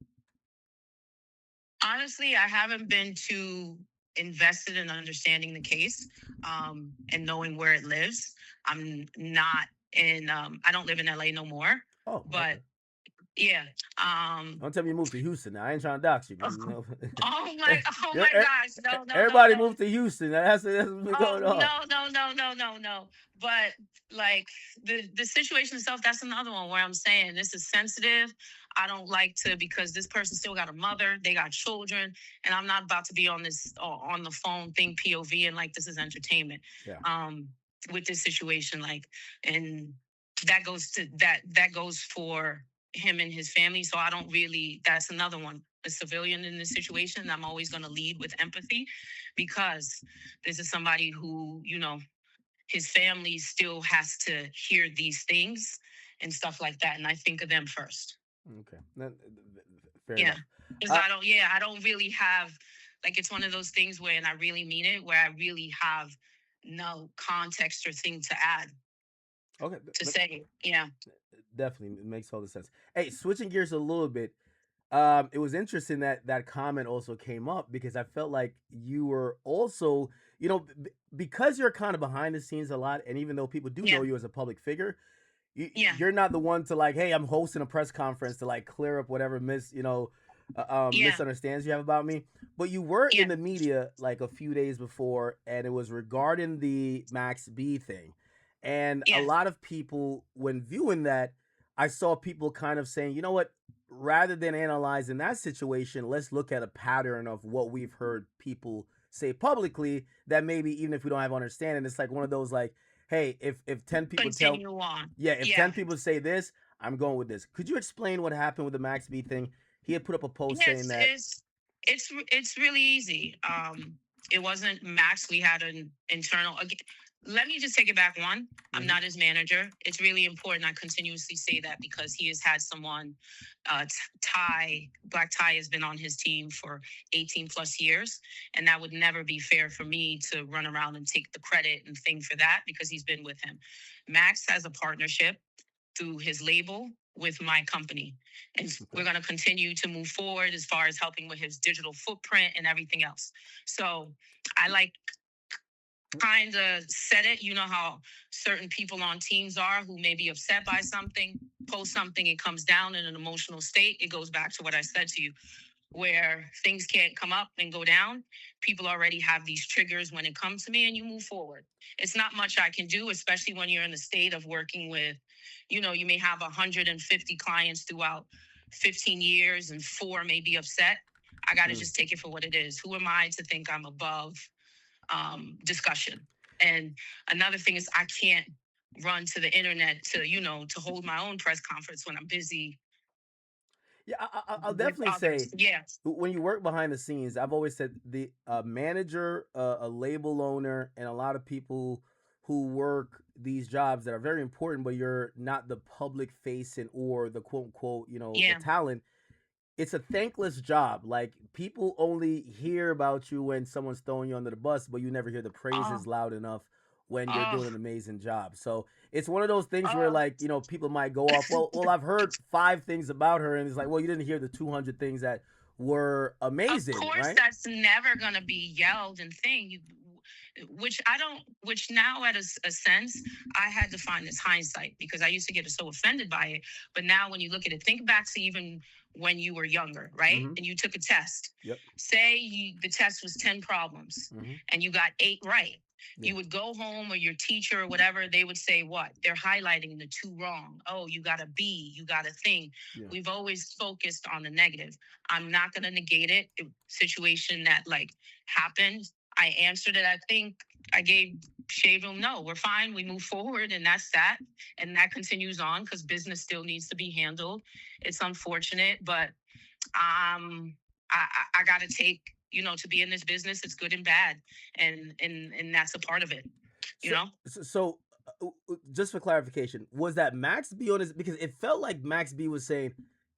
Speaker 2: Honestly, I haven't been too invested in understanding the case and knowing where it lives. I'm not in. I don't live in LA no more,
Speaker 1: Oh,
Speaker 2: but
Speaker 1: okay.
Speaker 2: yeah. Um,
Speaker 1: Don't tell me you moved to Houston. Now I ain't trying to dox you.
Speaker 2: oh my gosh, no, no, no,
Speaker 1: Everybody
Speaker 2: no.
Speaker 1: moved to Houston. That's what's been
Speaker 2: Oh
Speaker 1: going on.
Speaker 2: no, no, no, no, no, no. But like the situation itself, that's another one where I'm saying this is sensitive. I don't like to, because this person still got a mother, they got children, and I'm not about to be on this on the phone thing POV and like this is entertainment.
Speaker 1: Yeah.
Speaker 2: Um, with this situation, like, and that goes for him and his family. So I don't really. That's another one. A civilian in this situation, I'm always going to lead with empathy, because this is somebody who, his family still has to hear these things and stuff like that. And I think of them first.
Speaker 1: Okay. Fair
Speaker 2: Yeah.
Speaker 1: enough.
Speaker 2: Because
Speaker 1: Uh,
Speaker 2: I don't really have, like, it's one of those things where, and I really mean it, where I really have no context or thing to add,
Speaker 1: okay.
Speaker 2: to say. Yeah.
Speaker 1: Definitely, it makes all the sense. Hey, switching gears a little bit. It was interesting that that comment also came up because I felt like you were also, because you're kind of behind the scenes a lot, and even though people do
Speaker 2: Yeah.
Speaker 1: know you as a public figure,
Speaker 2: Yeah.
Speaker 1: you're not the one to, like, hey, I'm hosting a press conference to, like, clear up whatever
Speaker 2: Yeah.
Speaker 1: misunderstandings you have about me. But you were in
Speaker 2: Yeah.
Speaker 1: the media like a few days before, and it was regarding the Max B thing, and a
Speaker 2: Yeah.
Speaker 1: lot of people, when viewing that, I saw people kind of saying, you know what, rather than analyzing that situation, let's look at a pattern of what we've heard people say publicly, that maybe even if we don't have understanding, it's like one of those, like, hey, if 10 people tell,
Speaker 2: Continue on.
Speaker 1: yeah, if
Speaker 2: Yeah.
Speaker 1: 10 people say this, I'm going with this. Could you explain what happened with the Max B thing? He had put up a post saying
Speaker 2: Yes,
Speaker 1: that.
Speaker 2: it's really easy. It wasn't Max. We had an internal. Let me just take it back one. I'm
Speaker 1: Mm-hmm.
Speaker 2: not his manager. It's really important. I continuously say that because he has had someone, Black Ty has been on his team for 18 plus years, and that would never be fair for me to run around and take the credit and thing for that because he's been with him. Max has a partnership through his label with my company. And
Speaker 1: Okay.
Speaker 2: we're going to continue to move forward as far as helping with his digital footprint and everything else. So I like kind of said it. You know how certain people on teams are who may be upset by something, post something, it comes down in an emotional state. It goes back to what I said to you. where things can't come up and go down. People already have these triggers when it comes to me, and you move forward. It's not much I can do, especially when you're in the state of working with, you may have 150 clients throughout 15 years and four may be upset. I got to
Speaker 1: Mm.
Speaker 2: just take it for what it is. Who am I to think I'm above discussion? And another thing is, I can't run to the internet to hold my own press conference when I'm busy
Speaker 1: Yeah, I'll
Speaker 2: with
Speaker 1: definitely
Speaker 2: others.
Speaker 1: say
Speaker 2: Yeah.
Speaker 1: when you work behind the scenes, I've always said the manager, a label owner, and a lot of people who work these jobs that are very important, but you're not the public facing or the quote unquote, the
Speaker 2: Yeah.
Speaker 1: talent. It's a thankless job. Like people only hear about you when someone's throwing you under the bus, but you never hear the
Speaker 2: Oh,
Speaker 1: praises loud enough when you're
Speaker 2: oh,
Speaker 1: doing an amazing job. So it's one of those things where
Speaker 2: oh.
Speaker 1: like, people might go off, well, I've heard five things about her, and it's like, well, you didn't hear the 200 things that were
Speaker 2: Of
Speaker 1: amazing,
Speaker 2: course,
Speaker 1: right?
Speaker 2: that's never going to be yelled and thing. Which I don't. Which now, at a sense, I had to find this hindsight because I used to get so offended by it. But now, when you look at it, think back to even when you were younger, right?
Speaker 1: Mm-hmm.
Speaker 2: And you took a test.
Speaker 1: Yep.
Speaker 2: Say the test was 10 problems,
Speaker 1: Mm-hmm.
Speaker 2: and you got 8 right.
Speaker 1: Yeah.
Speaker 2: You would go home, or your teacher or whatever, they would say, what? They're highlighting the 2 wrong. Oh, you got a B, you got a thing.
Speaker 1: Yeah.
Speaker 2: We've always focused on the negative. I'm not going to negate it. Situation that like happened. I answered it. I think I gave Shade Room, no, we're fine. We move forward, and that's that. And that continues on because business still needs to be handled. It's unfortunate, but I got to take, to be in this business, it's good and bad, and that's a part of it. You
Speaker 1: So,
Speaker 2: know?
Speaker 1: just for clarification, was that Max B on his? Because it felt like Max B was saying,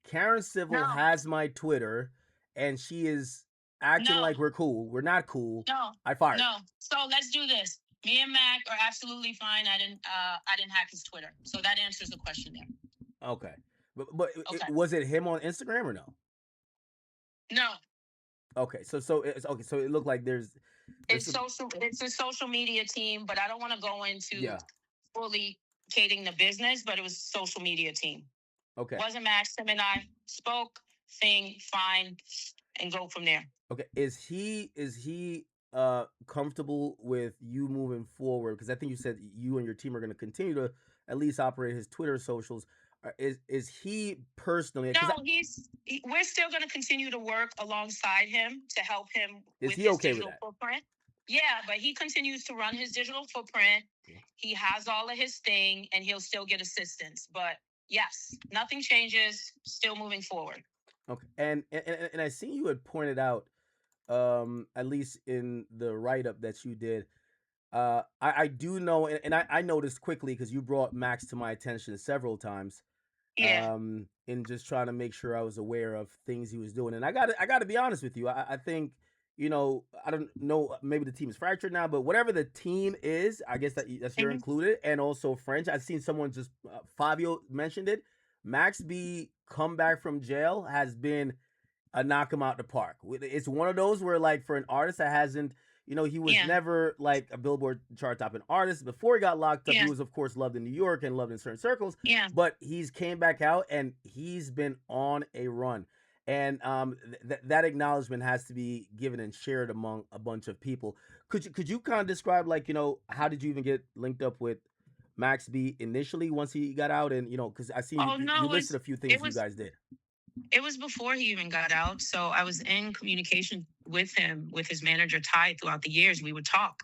Speaker 1: Karen Civil
Speaker 2: No,
Speaker 1: has my Twitter, and she is acting
Speaker 2: no,
Speaker 1: like we're cool. We're not cool.
Speaker 2: no,
Speaker 1: I fired
Speaker 2: no. So let's do this. Me and Mac are absolutely fine. I didn't hack his Twitter, so that answers the question there.
Speaker 1: her. Okay, but
Speaker 2: Okay.
Speaker 1: was it him on Instagram or no?
Speaker 2: No,
Speaker 1: Okay, so it's okay. So it looked like there's
Speaker 2: it's
Speaker 1: some,
Speaker 2: social. It's a social media team, but I don't want to go into
Speaker 1: yeah.
Speaker 2: fully cating the business. But it was a social media team.
Speaker 1: Okay.
Speaker 2: Wasn't Max? Him and I spoke, thing, fine, and go from there.
Speaker 1: Okay, is he comfortable with you moving forward? Because I think you said you and your team are going to continue to at least operate his Twitter socials. Is he personally? Because
Speaker 2: No, we're still going to continue to work alongside him to help him
Speaker 1: is
Speaker 2: with
Speaker 1: he
Speaker 2: his
Speaker 1: okay with
Speaker 2: digital
Speaker 1: that?
Speaker 2: footprint. Yeah, but he continues to run his digital footprint.
Speaker 1: Yeah.
Speaker 2: He has all of his thing, and he'll still get assistance. But yes, nothing changes. Still moving forward.
Speaker 1: Okay, and I see you had pointed out, at least in the write up that you did. I do know, and I noticed quickly because you brought Max to my attention several times,
Speaker 2: Yeah.
Speaker 1: in just trying to make sure I was aware of things he was doing. And I got to be honest with you. I think, I don't know, maybe the team is fractured now, but whatever the team is, I guess that's you're
Speaker 2: Mm-hmm.
Speaker 1: included, and also French. I've seen someone just Fabio mentioned it. Max B come back from jail has been a knock him out the park. It's one of those where, like, for an artist that hasn't, he was
Speaker 2: Yeah.
Speaker 1: never like a Billboard chart topping artist before he got locked up. He
Speaker 2: Yeah.
Speaker 1: was, of course, loved in New York and loved in certain circles,
Speaker 2: Yeah.
Speaker 1: but he's came back out and he's been on a run. And that acknowledgement has to be given and shared among a bunch of people. Could you kind of describe, like, how did you even get linked up with Max B initially once he got out? And because I see
Speaker 2: Oh
Speaker 1: you
Speaker 2: no,
Speaker 1: listed a few
Speaker 2: it
Speaker 1: things you
Speaker 2: was
Speaker 1: guys did.
Speaker 2: it was before he even got out. So I was in communication with him, with his manager Ty, throughout the years. We would talk,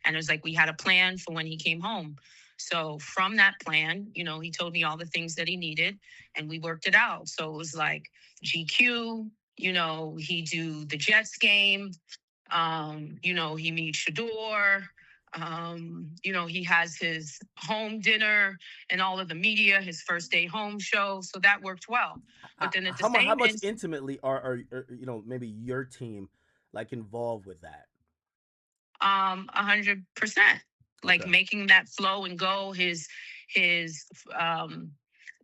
Speaker 2: and it was like we had a plan for when he came home. So from that plan, he told me all the things that he needed, and we worked it out. So it was like GQ. He do the Jets game. He meets Shador. He has his home dinner and all of the media, his first day home show. So that worked well. But then at the
Speaker 1: How
Speaker 2: same
Speaker 1: much
Speaker 2: instant,
Speaker 1: intimately are maybe your team like involved with that?
Speaker 2: 100%, like
Speaker 1: Okay.
Speaker 2: making that flow and go, his um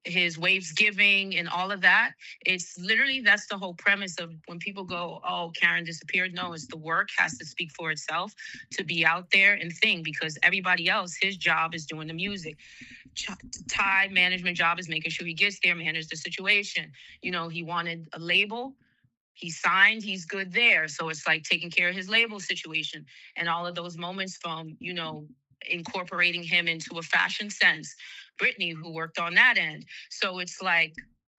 Speaker 2: his waves giving and all of that. It's literally, that's the whole premise of when people go, oh, Karen disappeared. No, it's the work has to speak for itself, to be out there and thing, because everybody else, his job is doing the music. Ty management job is making sure he gets there, manage the situation. He wanted a label. He signed, he's good there. So it's like taking care of his label situation and all of those moments from, incorporating him into a fashion sense. Brittany, who worked on that end. So it's like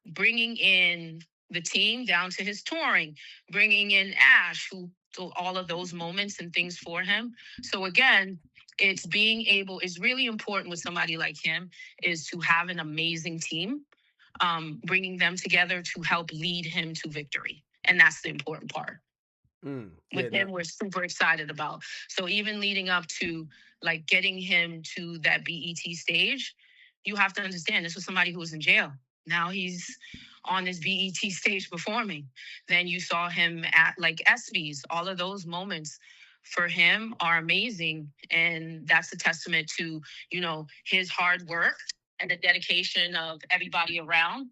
Speaker 2: bringing in the team down to his touring, bringing in Ash, who do all of those moments and things for him. So again, it's being able is really important with somebody like him is to have an amazing team, bringing them together to help lead him to victory. And that's the important part.
Speaker 1: Yeah,
Speaker 2: With him, we're super excited about. So even leading up to like getting him to that BET stage, you have to understand this was somebody who was in jail. Now he's on this BET stage performing. Then you saw him at like ESPYs. All of those moments for him are amazing. And that's a testament to, his hard work and the dedication of everybody around,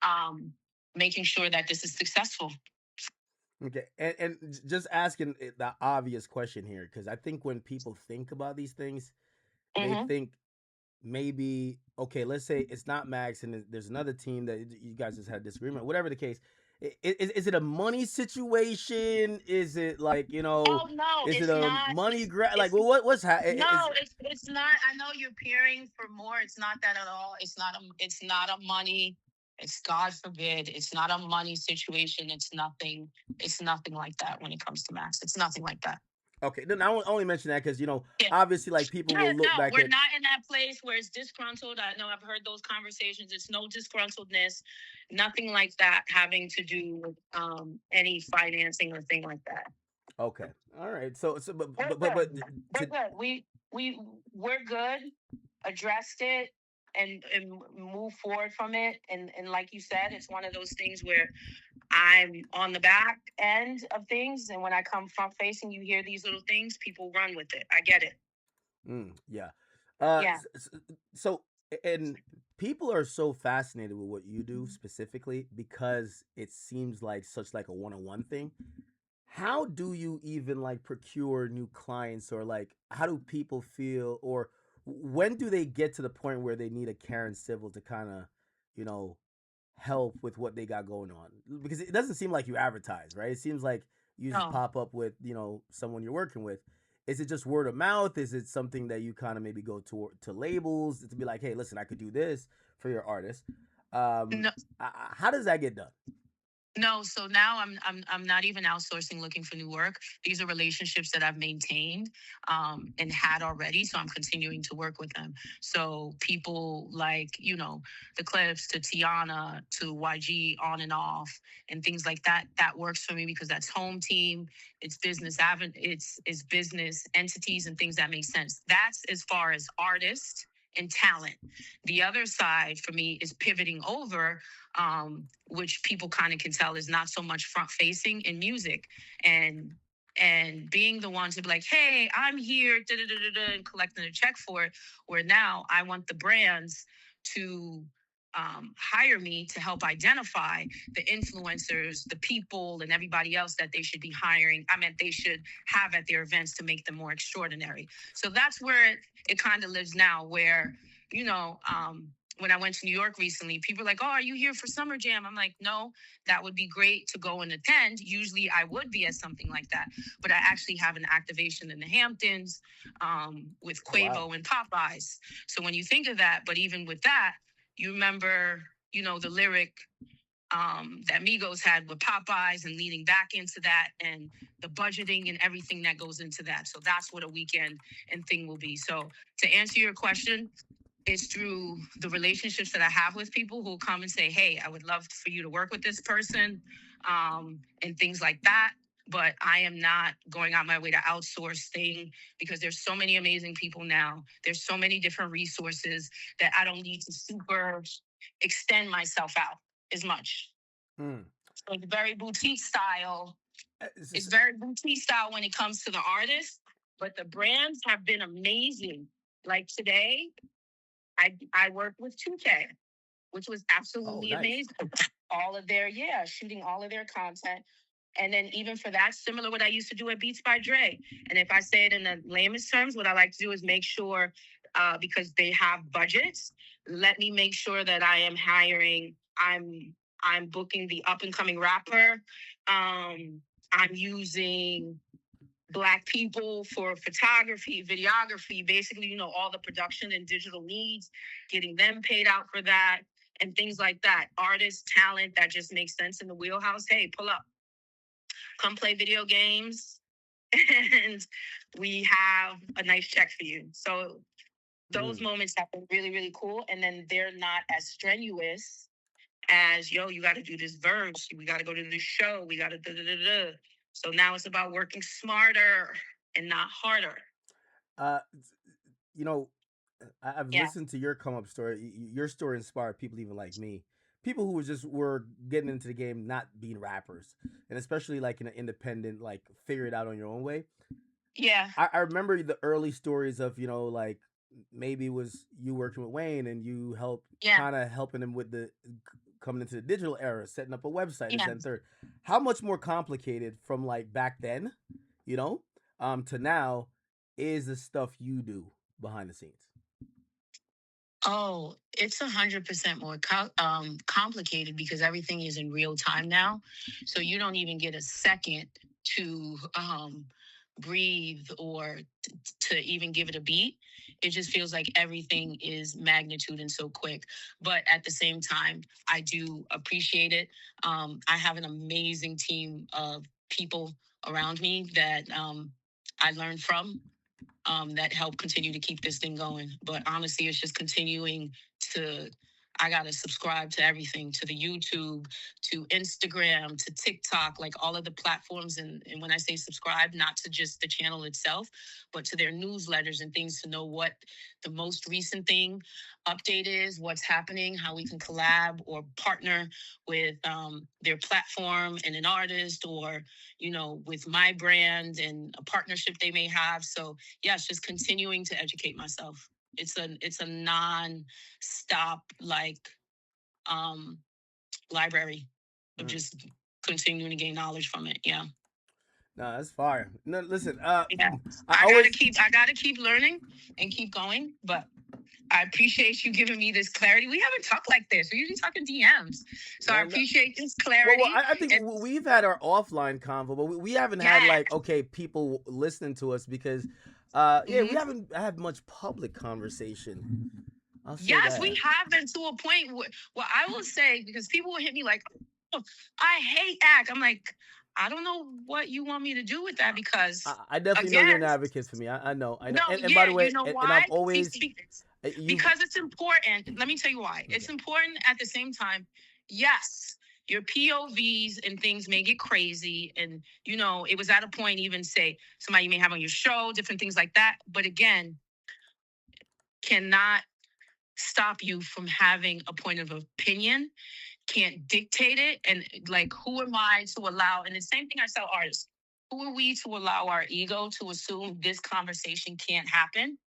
Speaker 2: um, making sure that this is successful.
Speaker 1: okay, and just asking the obvious question here, because I think when people think about these things, they
Speaker 2: Mm-hmm.
Speaker 1: think maybe, okay, let's say it's not Max and there's another team that you guys just had a disagreement, whatever the case. Is it a money situation? Is it like,
Speaker 2: Oh no,
Speaker 1: is it
Speaker 2: it's
Speaker 1: a
Speaker 2: not.
Speaker 1: money grab? Like,
Speaker 2: It's
Speaker 1: well, what's
Speaker 2: no,
Speaker 1: is
Speaker 2: it's not. I know you're peering for more. It's not that at all. It's not a money. It's God forbid. It's not a money situation. It's nothing like that when it comes to Max. It's nothing like that.
Speaker 1: okay? Then I only mention that because
Speaker 2: Yeah.
Speaker 1: obviously, like, people
Speaker 2: Yeah,
Speaker 1: will look
Speaker 2: no,
Speaker 1: back
Speaker 2: we're
Speaker 1: at.
Speaker 2: not in that place where it's disgruntled. I know I've heard those conversations. It's no disgruntledness, nothing like that having to do with any financing or thing like that.
Speaker 1: Okay, all right. So,
Speaker 2: We're
Speaker 1: but
Speaker 2: good. We're
Speaker 1: to
Speaker 2: good. We're good. Addressed it and move forward from it. And like you said, it's one of those things where I'm on the back end of things, and when I come front facing, you hear these little things. People run with it. I get it.
Speaker 1: yeah.
Speaker 2: Yeah.
Speaker 1: So, and people are so fascinated with what you do specifically because it seems like such like a one-on-one thing. How do you even like procure new clients, or like how do people feel, or when do they get to the point where they need a Karen Civil to kind of, you know, help with what they got going on? Because it doesn't seem like you advertise, right? It seems like you just
Speaker 2: No.
Speaker 1: pop up with, someone you're working with. Is it just word of mouth? Is it something that you kind of maybe go to labels to be like, hey, listen, I could do this for your artist? Um,
Speaker 2: No.
Speaker 1: how does that get done?
Speaker 2: No, so now I'm not even outsourcing looking for new work. These are relationships that I've maintained, and had already, so I'm continuing to work with them. So people like the Clips to Tiana to YG on and off and things like that. That works for me because that's home team. It's it's business entities and things that make sense. That's as far as artists and talent. The other side for me is pivoting over, which people kind of can tell is not so much front facing in music, and being the one to be like, hey, I'm here, da, da, da, da, da, and collecting a check for it. Where now I want the brands to hire me to help identify the influencers, the people, and everybody else that they should be hiring. I mean, they should have at their events to make them more extraordinary. So that's where it kind of lives now, where, you know, when I went to New York recently, people are like, oh, are you here for Summer Jam? I'm like, no, that would be great to go and attend. Usually I would be at something like that, but I actually have an activation in the Hamptons, with
Speaker 1: Oh, wow.
Speaker 2: Quavo and Popeyes. So when you think of that, but even with that, you remember, the lyric, that Migos had with Popeyes and leading back into that and the budgeting and everything that goes into that. So that's what a weekend and thing will be. So to answer your question, it's through the relationships that I have with people who come and say, hey, I would love for you to work with this person, and things like that. But I am not going out my way to outsource thing because there's so many amazing people now. There's so many different resources that I don't need to super extend myself out as much.
Speaker 1: Mm.
Speaker 2: So it's very boutique style.
Speaker 1: It's
Speaker 2: It's
Speaker 1: just-
Speaker 2: very boutique style when it comes to the artists, but the brands have been amazing. Like today, I worked with 2K, which was
Speaker 1: oh,
Speaker 2: absolutely
Speaker 1: nice.
Speaker 2: amazing. All of their shooting all of their content. And then even for that, similar what I used to do at Beats by Dre. And if I say it in the lamest terms, what I like to do is make sure, because they have budgets, let me make sure that I am hiring. I'm booking the up and coming rapper. I'm using Black people for photography, videography, basically, all the production and digital needs, getting them paid out for that and things like that. Artists, talent that just makes sense in the wheelhouse. Hey, pull up, come play video games, and we have a nice check for you. So those moments have been really, really cool. And then they're not as strenuous as, yo, you got to do this verse. We got to go to this show. We got to da da da da. So now it's about working smarter and not harder.
Speaker 1: Uh, you know, I've
Speaker 2: Yeah.
Speaker 1: listened to your come up story. Your story inspired people even like me, people who were getting into the game, not being rappers, and especially like in an independent, like figure it out on your own way.
Speaker 2: Yeah.
Speaker 1: I remember the early stories of like maybe it was you working with Wayne and you help
Speaker 2: Yeah.
Speaker 1: kind of helping him with the coming into the digital era, setting up a website, this
Speaker 2: Yeah.
Speaker 1: and third. How much more complicated from like back then, you know, to now is the stuff you do behind the scenes?
Speaker 2: Oh, it's 100% more complicated because everything is in real time now. So you don't even get a second to breathe or to even give it a beat. It just feels like everything is magnitude and so quick. But at the same time, I do appreciate it. I have an amazing team of people around me that I learn from, that help continue to keep this thing going. But honestly, it's just continuing to. I gotta subscribe to everything, to the YouTube, to Instagram, to TikTok, like all of the platforms. And when I say subscribe, not to just the channel itself, but to their newsletters and things to know what the most recent thing update is, what's happening, how we can collab or partner with their platform and an artist, or with my brand and a partnership they may have. So yes, just continuing to educate myself. It's a non-stop like um library of
Speaker 1: Mm.
Speaker 2: just continuing to gain knowledge from it. Yeah.
Speaker 1: No, that's fire. No, listen,
Speaker 2: Yeah.
Speaker 1: I
Speaker 2: I gotta
Speaker 1: always
Speaker 2: keep I gotta keep learning and keep going. But I appreciate you giving me this clarity. We haven't talked like this. We usually talk in DMs. So I
Speaker 1: no, no,
Speaker 2: appreciate this
Speaker 1: well,
Speaker 2: clarity.
Speaker 1: I think
Speaker 2: And
Speaker 1: we've had our offline convo, but we haven't had
Speaker 2: yeah.
Speaker 1: like okay people listening to us because, yeah, we
Speaker 2: Mhm.
Speaker 1: haven't had much public conversation. I'll say
Speaker 2: Yes,
Speaker 1: that.
Speaker 2: we have been to a point where I will say, because people will hit me like, oh, I hate act. I'm like, I don't know what you want me to do with that because,
Speaker 1: I definitely know you're an
Speaker 2: again,
Speaker 1: advocate for me. I know, I know.
Speaker 2: no,
Speaker 1: And by
Speaker 2: yeah,
Speaker 1: the
Speaker 2: you
Speaker 1: way,
Speaker 2: know
Speaker 1: and I've
Speaker 2: why?
Speaker 1: always you've
Speaker 2: Because it's important. Let me tell you why.
Speaker 1: okay.
Speaker 2: It's important at the same time. Yes, your POVs and things may get crazy. And, it was at a point, even say somebody you may have on your show, different things like that. But again, cannot stop you from having a point of opinion, can't dictate it. And like, who am I to allow? And the same thing I tell artists, who are we to allow our ego to assume this conversation can't happen?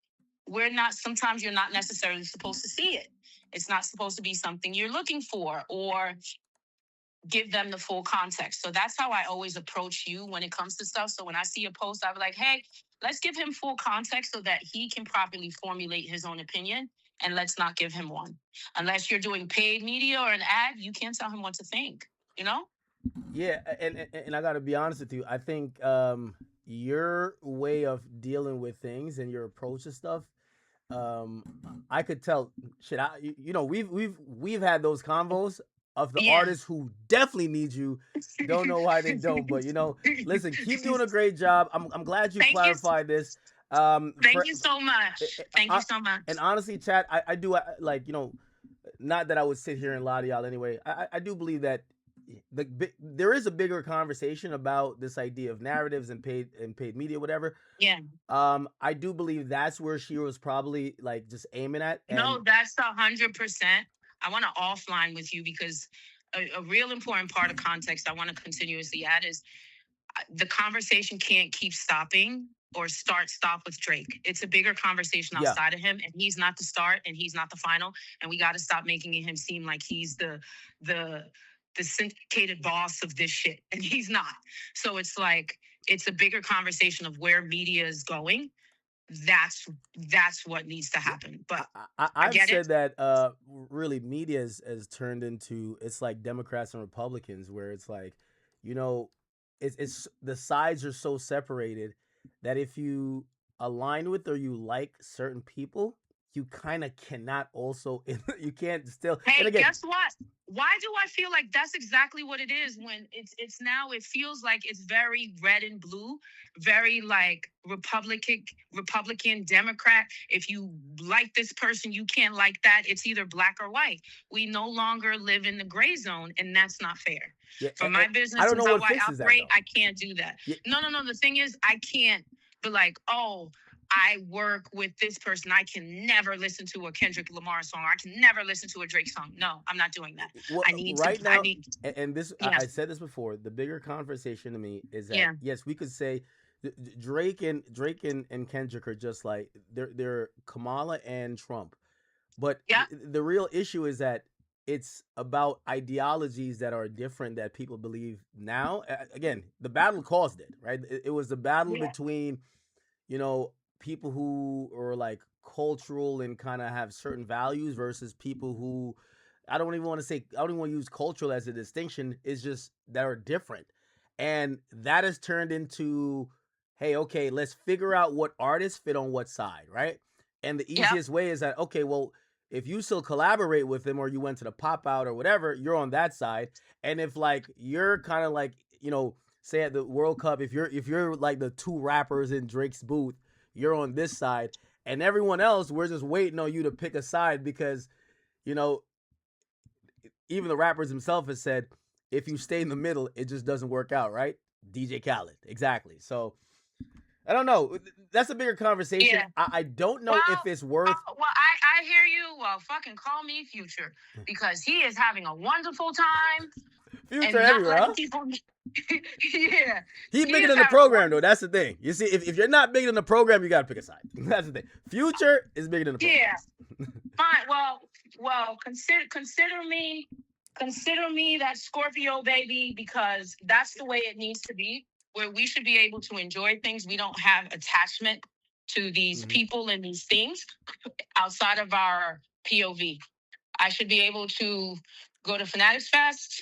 Speaker 2: We're not, sometimes you're not necessarily supposed to see it. It's not supposed to be something you're looking for, or give them the full context. So that's how I always approach you when it comes to stuff. So when I see a post, I'll be like, hey, let's give him full context so that he can properly formulate his own opinion. And let's not give him one. Unless you're doing paid media or an ad, you can't tell him what to think, you know?
Speaker 1: Yeah, and I got to be honest with you. I think your way of dealing with things and your approach to stuff, um, I could tell. Shit, we've had those convos of the
Speaker 2: Yeah.
Speaker 1: artists who definitely need you. Don't know why they don't, but listen, keep doing a great job. I'm glad you
Speaker 2: Thank you.
Speaker 1: clarified this.
Speaker 2: Thank
Speaker 1: For
Speaker 2: you so much. Thank you so much.
Speaker 1: and honestly, chat, I do like not that I would sit here and lie to y'all anyway. I do believe that there is a bigger conversation about this idea of narratives and paid media, whatever.
Speaker 2: Yeah.
Speaker 1: I do believe that's where she was probably like just aiming at, and
Speaker 2: No, that's 100%. I want to offline with you because a real important part of context I want to continuously add is the conversation can't keep stopping or stop with Drake. It's a bigger conversation
Speaker 1: yeah,
Speaker 2: outside of him, and he's not the start and he's not the final. And we got to stop making him seem like he's the the syndicated boss of this shit, and he's not. So it's like it's a bigger conversation of where media is going. that's what needs to
Speaker 1: Yeah,
Speaker 2: happen. But I
Speaker 1: I've
Speaker 2: get it.
Speaker 1: said that really media has turned into, it's like Democrats and Republicans, where it's like, you know, it's the sides are so separated that if you align with or you like certain people, you kind of cannot also you can't still, and
Speaker 2: Hey,
Speaker 1: again,
Speaker 2: guess what? Why do I feel like that's exactly what it is when it's now it feels like it's very red and blue, very like Republican, Democrat. If you like this person, you can't like that. It's either black or white. We no longer live in the gray zone, and that's not fair.
Speaker 1: yeah,
Speaker 2: For
Speaker 1: and
Speaker 2: my
Speaker 1: I
Speaker 2: business
Speaker 1: don't
Speaker 2: and
Speaker 1: know
Speaker 2: how
Speaker 1: what
Speaker 2: I
Speaker 1: fixes that
Speaker 2: operate,
Speaker 1: though.
Speaker 2: I can't do that.
Speaker 1: Yeah,
Speaker 2: No. The thing is, I can't be like, oh, I work with this person. I can never listen to a Kendrick Lamar song. I can never listen to a Drake song. No, I'm not doing that.
Speaker 1: well,
Speaker 2: I need to,
Speaker 1: right
Speaker 2: I
Speaker 1: now,
Speaker 2: need,
Speaker 1: and this
Speaker 2: yeah,
Speaker 1: I said this before. The bigger conversation to me is that
Speaker 2: yeah,
Speaker 1: yes, we could say Drake and Kendrick are just like they're Kamala and Trump, but
Speaker 2: yeah,
Speaker 1: the real issue is that it's about ideologies that are different that people believe now. Again, the battle caused it, right? It was the battle
Speaker 2: yeah,
Speaker 1: between, you know, people who are like cultural and kind of have certain values versus people who, I don't even want to say, I don't even want to use cultural as a distinction, is just that are different. And that has turned into, hey, okay, let's figure out what artists fit on what side, right? And the
Speaker 2: yeah,
Speaker 1: easiest way is that, okay, well, if you still collaborate with them or you went to the pop out or whatever, you're on that side. And if like you're kind of like, you know, say at the World Cup, if you're like the two rappers in Drake's booth, you're on this side, and everyone else, we're just waiting on you to pick a side because, you know, even the rappers themselves have said if you stay in the middle, it just doesn't work out, right? DJ Khaled, exactly. So I don't know. That's a bigger conversation.
Speaker 2: yeah.
Speaker 1: I don't know if
Speaker 2: Well,
Speaker 1: it's worth
Speaker 2: I hear you. Well, fucking call me Future because he is having a wonderful time
Speaker 1: Future
Speaker 2: and not
Speaker 1: everywhere,
Speaker 2: letting
Speaker 1: huh?
Speaker 2: people. Yeah,
Speaker 1: He's
Speaker 2: he
Speaker 1: bigger
Speaker 2: is
Speaker 1: than the
Speaker 2: having a
Speaker 1: program, though.
Speaker 2: wonderful.
Speaker 1: That's the thing. You see, if you're not bigger than the program, you got to pick a side. That's the thing. Future is bigger than the program.
Speaker 2: Yeah, fine. Well, consider me that Scorpio baby because that's the way it needs to be. Where we should be able to enjoy things. We don't have attachment to these
Speaker 1: Mm-hmm.
Speaker 2: people and these things outside of our POV. I should be able to go to Fanatics Fest,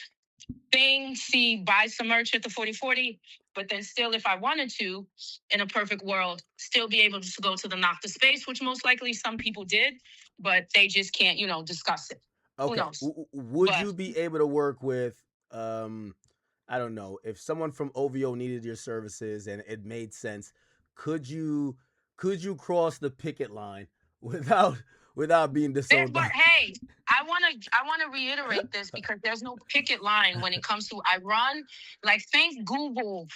Speaker 2: buy some merch at the 4040, but then still, if I wanted to, in a perfect world, still be able to go to the Knock the Space, which most likely some people did, but they just can't, discuss it. Who
Speaker 1: Okay.
Speaker 2: knows?
Speaker 1: Would
Speaker 2: But
Speaker 1: you be able to work with, I don't know, if someone from OVO needed your services and it made sense, could you cross the picket line without being disowned
Speaker 2: but
Speaker 1: by?
Speaker 2: hey, I wanna reiterate this because there's no picket line when it comes to I run. Like think Google,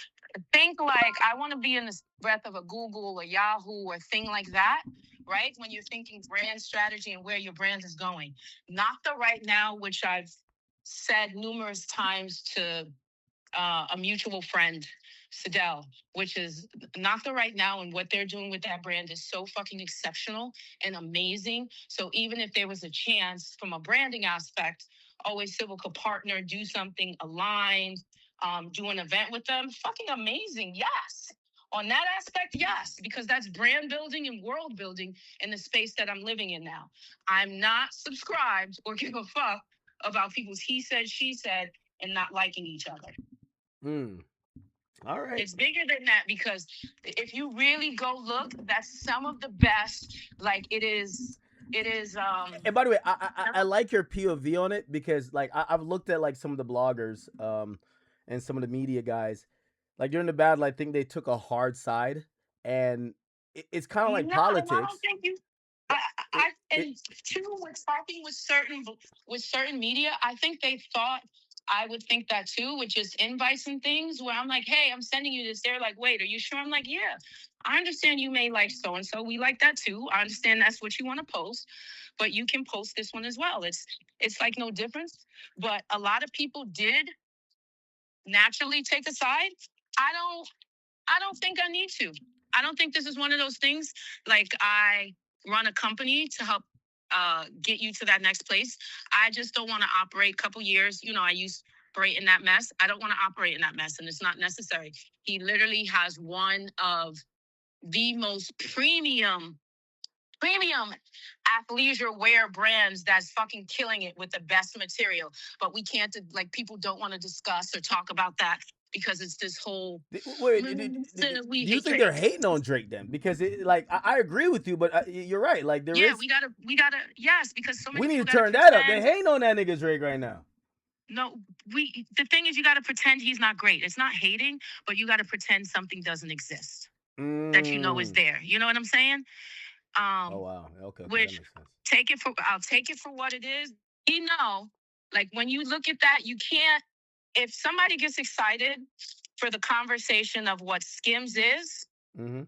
Speaker 2: think like I want to be in the breath of a Google or Yahoo or thing like that. Right when you're thinking brand strategy and where your brand is going, not the right now, which I've said numerous times to a mutual friend, Sidel, which is not the right now. And what they're doing with that brand is so fucking exceptional and amazing. So even if there was a chance from a branding aspect, always Civil could partner, do something aligned, do an event with them, fucking amazing. Yes. On that aspect, yes, because that's brand building and world building in the space that I'm living in now. I'm not subscribed or give a fuck about people's he said, she said, and not liking each other.
Speaker 1: Hmm. All right.
Speaker 2: It's bigger than that because if you really go look, that's some of the best. Like it is.
Speaker 1: And by the way, I like your POV on it because like I've looked at like some of the bloggers and some of the media guys, like during the battle, I think they took a hard side, and it's kind of like
Speaker 2: No, I don't
Speaker 1: politics.
Speaker 2: think you.
Speaker 1: It, it, it,
Speaker 2: And two, with talking with certain media, I think they thought I would think that too, with just invites and things. Where I'm like, hey, I'm sending you this. They're like, wait, are you sure? I'm like, yeah. I understand you may like so and so. We like that too. I understand that's what you want to post, but you can post this one as well. It's like no difference. But a lot of people did naturally take a side. I don't think I need to. I don't think this is one of those things like I run a company to help get you to that next place. I just don't want to operate a couple years. I used to operate in that mess. I don't want to operate in that mess, and it's not necessary. He literally has one of the most premium athleisure wear brands that's fucking killing it with the best material. But we can't, like, people don't want to discuss or talk about that because it's this whole,
Speaker 1: Wait,
Speaker 2: we
Speaker 1: do you
Speaker 2: hate
Speaker 1: think they're
Speaker 2: Drake.
Speaker 1: hating on Drake then? Because like I agree with you, but you're right. Like there
Speaker 2: Yeah,
Speaker 1: is,
Speaker 2: we gotta, yes, because so
Speaker 1: we
Speaker 2: many
Speaker 1: need
Speaker 2: people
Speaker 1: to
Speaker 2: gotta
Speaker 1: turn that up. They
Speaker 2: pretend.
Speaker 1: hating on that nigga Drake right now.
Speaker 2: No, the thing is, you gotta pretend he's not great. It's not hating, but you gotta pretend something doesn't exist that you know is
Speaker 1: Mm.
Speaker 2: there. You know what I'm saying?
Speaker 1: Oh
Speaker 2: Um,
Speaker 1: wow. Okay, that
Speaker 2: which
Speaker 1: makes sense.
Speaker 2: I'll take it for what it is. You know, like when you look at that, you can't, if somebody gets excited for the conversation of what Skims is,
Speaker 1: Mm-hmm.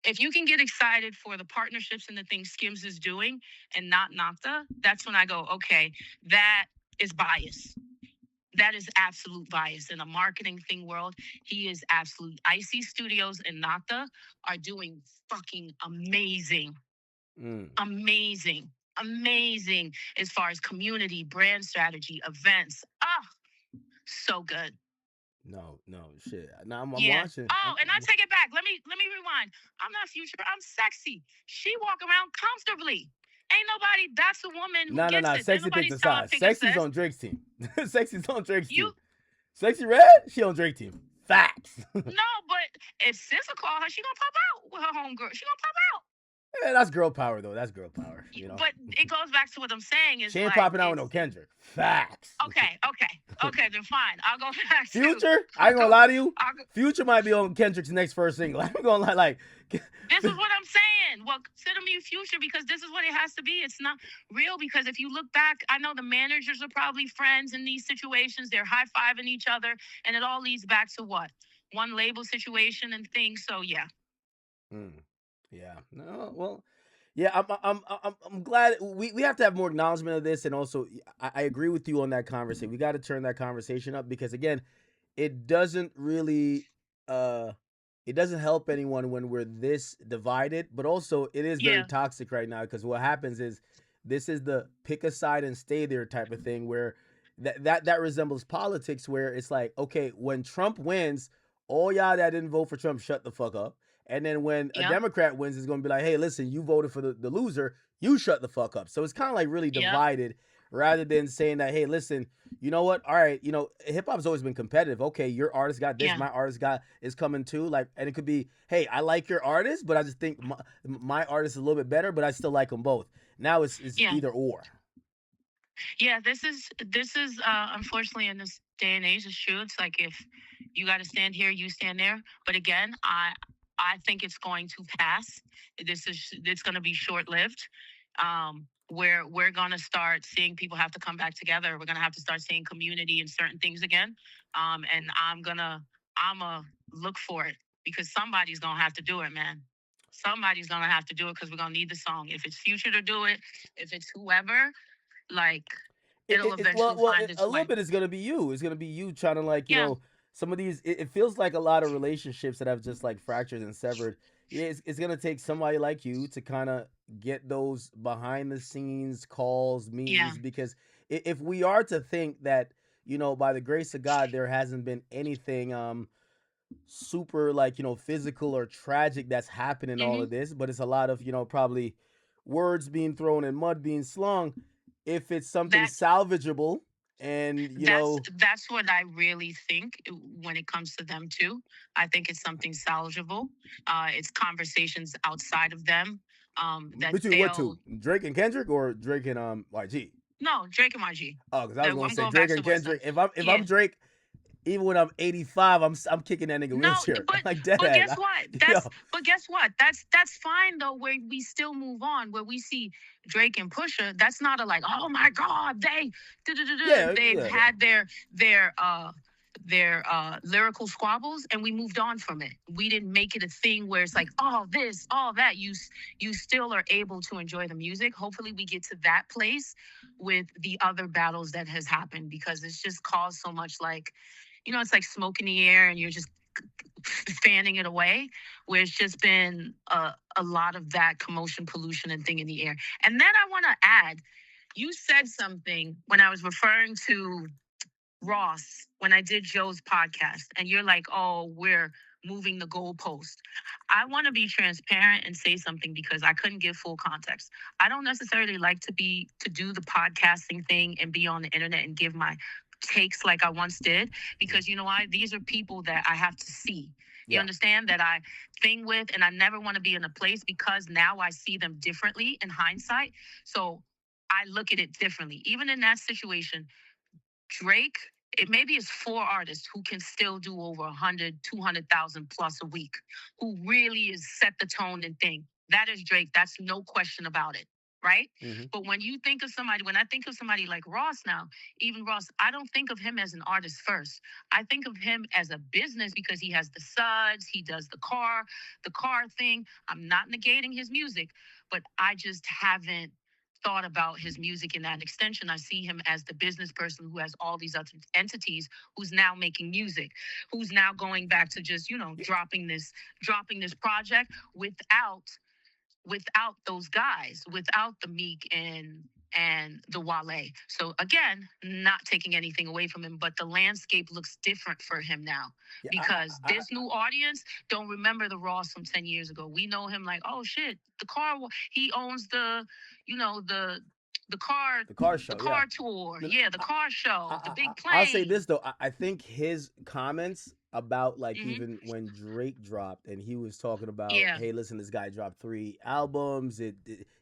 Speaker 2: if you can get excited for the partnerships and the things Skims is doing and not Nata, that's when I go, okay, that is bias. That is absolute bias in a marketing thing world. He is absolute. Icy Studios and Nata are doing fucking amazing,
Speaker 1: Mm.
Speaker 2: amazing, amazing as far as community, brand strategy, events. Ah, so good.
Speaker 1: No, shit. Now I'm
Speaker 2: Yeah.
Speaker 1: watching.
Speaker 2: Oh, and I take it back. Let me rewind. I'm not Future. I'm sexy. She walk around comfortably. Ain't nobody. That's a woman who gets
Speaker 1: No.
Speaker 2: it. Ain't
Speaker 1: Sexy picks
Speaker 2: nobody telling
Speaker 1: aside.
Speaker 2: pick a
Speaker 1: Sexy's
Speaker 2: sis.
Speaker 1: on Drake's team. Sexy's on Drake's
Speaker 2: You
Speaker 1: team. Sexy Red, she on Drake team. Facts.
Speaker 2: no, but if Sis will call her, she gonna pop out with her homegirl. She gonna pop out.
Speaker 1: Yeah, that's girl power though. That's girl power. You know,
Speaker 2: But it goes back to what I'm saying is
Speaker 1: she ain't
Speaker 2: like
Speaker 1: popping out with no
Speaker 2: it's
Speaker 1: Kendrick. Facts.
Speaker 2: okay. Then fine. I'll go back to.
Speaker 1: Future, I
Speaker 2: I'll
Speaker 1: ain't gonna
Speaker 2: go.
Speaker 1: lie to you.
Speaker 2: I'll go.
Speaker 1: Future might be on Kendrick's next first single. I'm gonna lie, like.
Speaker 2: This is what I'm saying. Well, consider me Future because this is what it has to be. It's not real because if you look back, I know the managers are probably friends in these situations. They're high fiving each other, and it all leads back to what one label situation and things. So yeah.
Speaker 1: Mm, yeah. No. Well. Yeah. I'm glad we have to have more acknowledgement of this, and also I agree with you on that conversation. We got to turn that conversation up because again, it doesn't really it doesn't help anyone when we're this divided, but also it is very
Speaker 2: Yeah.
Speaker 1: toxic right now because what happens is this is the pick a side and stay there type of thing where that resembles politics where it's like, okay, when Trump wins, all y'all that didn't vote for Trump shut the fuck up. And then when a
Speaker 2: Yep.
Speaker 1: Democrat wins, it's gonna be like, hey, listen, you voted for the loser, you shut the fuck up. So it's kind of like really
Speaker 2: Yep.
Speaker 1: divided rather than saying that, hey, listen, you know what? All right, hip hop's always been competitive. Okay, your artist got this,
Speaker 2: Yeah.
Speaker 1: my artist got is coming too. Like, and it could be, hey, I like your artist, but I just think my artist is a little bit better, but I still like them both. Now it's
Speaker 2: Yeah.
Speaker 1: either or.
Speaker 2: Yeah, this is unfortunately in this day and age it's true. It's like if you got to stand here, you stand there. But again, I think it's going to pass. It's going to be short lived. Where we're going to start seeing people have to come back together. We're going to have to start seeing community and certain things again. And I'm gonna look for it because somebody's gonna have to do it, man. Somebody's gonna have to do it because we're gonna need the song. If it's Future to do it, if it's whoever, like it'll eventually find
Speaker 1: A
Speaker 2: its
Speaker 1: little
Speaker 2: way.
Speaker 1: bit is gonna be you. It's gonna be you trying to like
Speaker 2: Yeah,
Speaker 1: some of these. It feels like a lot of relationships that have just like fractured and severed. Yeah, it's gonna take somebody like you to kind of get those behind the scenes calls,
Speaker 2: yeah.
Speaker 1: meetings. Because if we are to think that by the grace of God there hasn't been anything super like physical or tragic that's happened in all
Speaker 2: hmm
Speaker 1: of this, but it's a lot of probably words being thrown and mud being slung. If it's something
Speaker 2: That
Speaker 1: salvageable, and
Speaker 2: that's what I really think when it comes to them too. I think it's something salvageable. It's conversations outside of them. That
Speaker 1: between what
Speaker 2: they'll
Speaker 1: two, Drake and Kendrick, or Drake and YG?
Speaker 2: no Drake and YG.
Speaker 1: Oh, because I was gonna
Speaker 2: I'm
Speaker 1: say
Speaker 2: going
Speaker 1: Drake
Speaker 2: back
Speaker 1: and
Speaker 2: to what's
Speaker 1: Kendrick.
Speaker 2: done.
Speaker 1: If I'm
Speaker 2: Yeah.
Speaker 1: Drake, even when I'm 85, I'm kicking that nigga
Speaker 2: No,
Speaker 1: wheelchair
Speaker 2: but
Speaker 1: like dead
Speaker 2: but guess
Speaker 1: ass.
Speaker 2: what?
Speaker 1: Yo,
Speaker 2: Guess what? That's fine though. Where we still move on. Where we see Drake and Pusha, that's not a like. Oh my God,
Speaker 1: yeah,
Speaker 2: they've
Speaker 1: yeah, yeah.
Speaker 2: had their lyrical squabbles, and we moved on from it. We didn't make it a thing where it's like, oh this, all that. You still are able to enjoy the music. Hopefully, we get to that place with the other battles that has happened because it's just caused so much like it's like smoke in the air and you're just fanning it away, where it's just been a lot of that commotion, pollution, and thing in the air. And then I want to add, you said something when I was referring to Ross when I did Joe's podcast, and you're like, oh, we're moving the goalpost. I want to be transparent and say something because I couldn't give full context. I don't necessarily like to do the podcasting thing and be on the internet and give my takes like I once did, because you know why? These are people that I have to see. You
Speaker 1: Yeah.
Speaker 2: understand, that I thing with, and I never want to be in a place because now I see them differently in hindsight. So I look at it differently. Even in that situation, Drake, it maybe is four artists who can still do over 100, 200,000 plus a week, who really is set the tone and thing. That is Drake. That's no question about it. Right.
Speaker 1: Hmm.
Speaker 2: But when you think of somebody, when I think of somebody like Ross now, even Ross, I don't think of him as an artist first. I think of him as a business because he has the suds, he does the car thing. I'm not negating his music, but I just haven't thought about his music in that extension. I see him as the business person who has all these other entities, who's now making music, who's now going back to just, dropping this project without those guys, without the Meek and the Wale. So again, not taking anything away from him, but the landscape looks different for him now
Speaker 1: Yeah.
Speaker 2: because this new audience don't remember the Ross from 10 years ago. We know him like, oh shit, he owns you know, the the car
Speaker 1: The car
Speaker 2: the
Speaker 1: show. Yeah.
Speaker 2: car tour,
Speaker 1: No,
Speaker 2: yeah, the car show, the big
Speaker 1: I'll say
Speaker 2: plane.
Speaker 1: this though. I think his comments about like
Speaker 2: Hmm.
Speaker 1: even when Drake dropped and he was talking about,
Speaker 2: Yeah.
Speaker 1: hey, listen, this guy dropped 3 albums.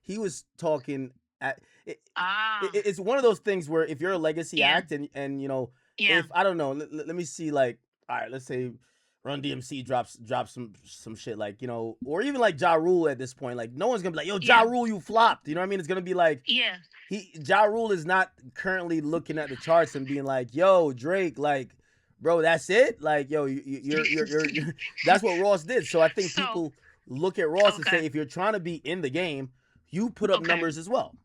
Speaker 1: He was talking at it,
Speaker 2: Ah.
Speaker 1: it's one of those things where if you're a legacy
Speaker 2: Yeah.
Speaker 1: act and
Speaker 2: Yeah.
Speaker 1: if I don't know, let me see, like, all right, let's say Run DMC drops some shit, like, or even like Ja Rule at this point, like no one's gonna be like, yo, Ja
Speaker 2: Yeah.
Speaker 1: Rule, you flopped. You know what I mean? It's gonna be like
Speaker 2: Yeah.
Speaker 1: Ja Rule is not currently looking at the charts and being like, yo, Drake, like, bro, that's it. Like, yo, you're that's what Ross did. So I think
Speaker 2: So,
Speaker 1: people look at Ross and
Speaker 2: okay.
Speaker 1: say, if you're trying to be in the game, you put up
Speaker 2: Okay.
Speaker 1: numbers as well.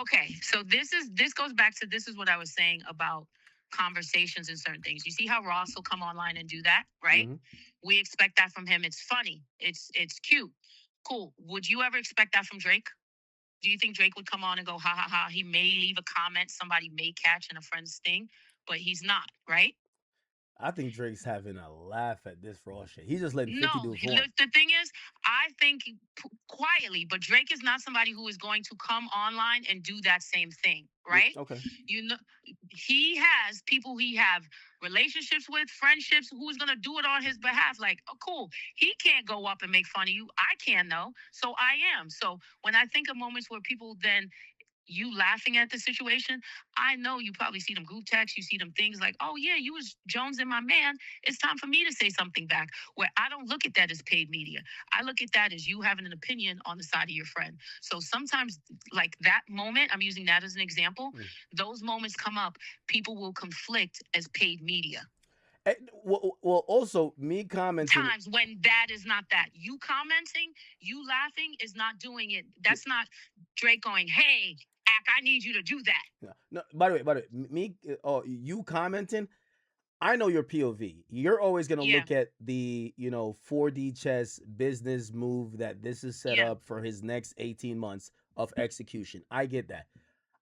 Speaker 2: Okay, so this goes back to, this is what I was saying about conversations and certain things. You see how Ross will come online and do that, right?
Speaker 1: Mm-hmm.
Speaker 2: We expect that from him. It's funny. It's cute. Cool. Would you ever expect that from Drake? Do you think Drake would come on and go ha ha ha? He may leave a comment somebody may catch in a friend's thing, but he's not, right?
Speaker 1: I think Drake's having a laugh at this Ross shit. He's just letting 50
Speaker 2: No,
Speaker 1: do it for him.
Speaker 2: the thing is, I think quietly, but Drake is not somebody who is going to come online and do that same thing, right?
Speaker 1: Okay.
Speaker 2: You know, he has people he have relationships with, friendships, who's gonna do it on his behalf. Like, oh, cool. He can't go up and make fun of you. I can though. So I am. So when I think of moments where people then you laughing at the situation, I know you probably see them group texts, you see them things like, oh yeah, you was Jones and my man. It's time for me to say something back. Where I don't look at that as paid media. I look at that as you having an opinion on the side of your friend. So sometimes, like that moment, I'm using that as an example,
Speaker 1: Mm.
Speaker 2: those moments come up, people will conflict as paid media.
Speaker 1: Well, also me commenting.
Speaker 2: Times when that is not that. You commenting, you laughing is not doing it. That's not Drake going, hey, Ack, I need you to do that.
Speaker 1: No, no, by the way, me, you commenting, I know your POV. You're always gonna
Speaker 2: Yeah,
Speaker 1: look at the 4D chess business move that this is set
Speaker 2: yeah.
Speaker 1: up for his next 18 months of execution. I get that.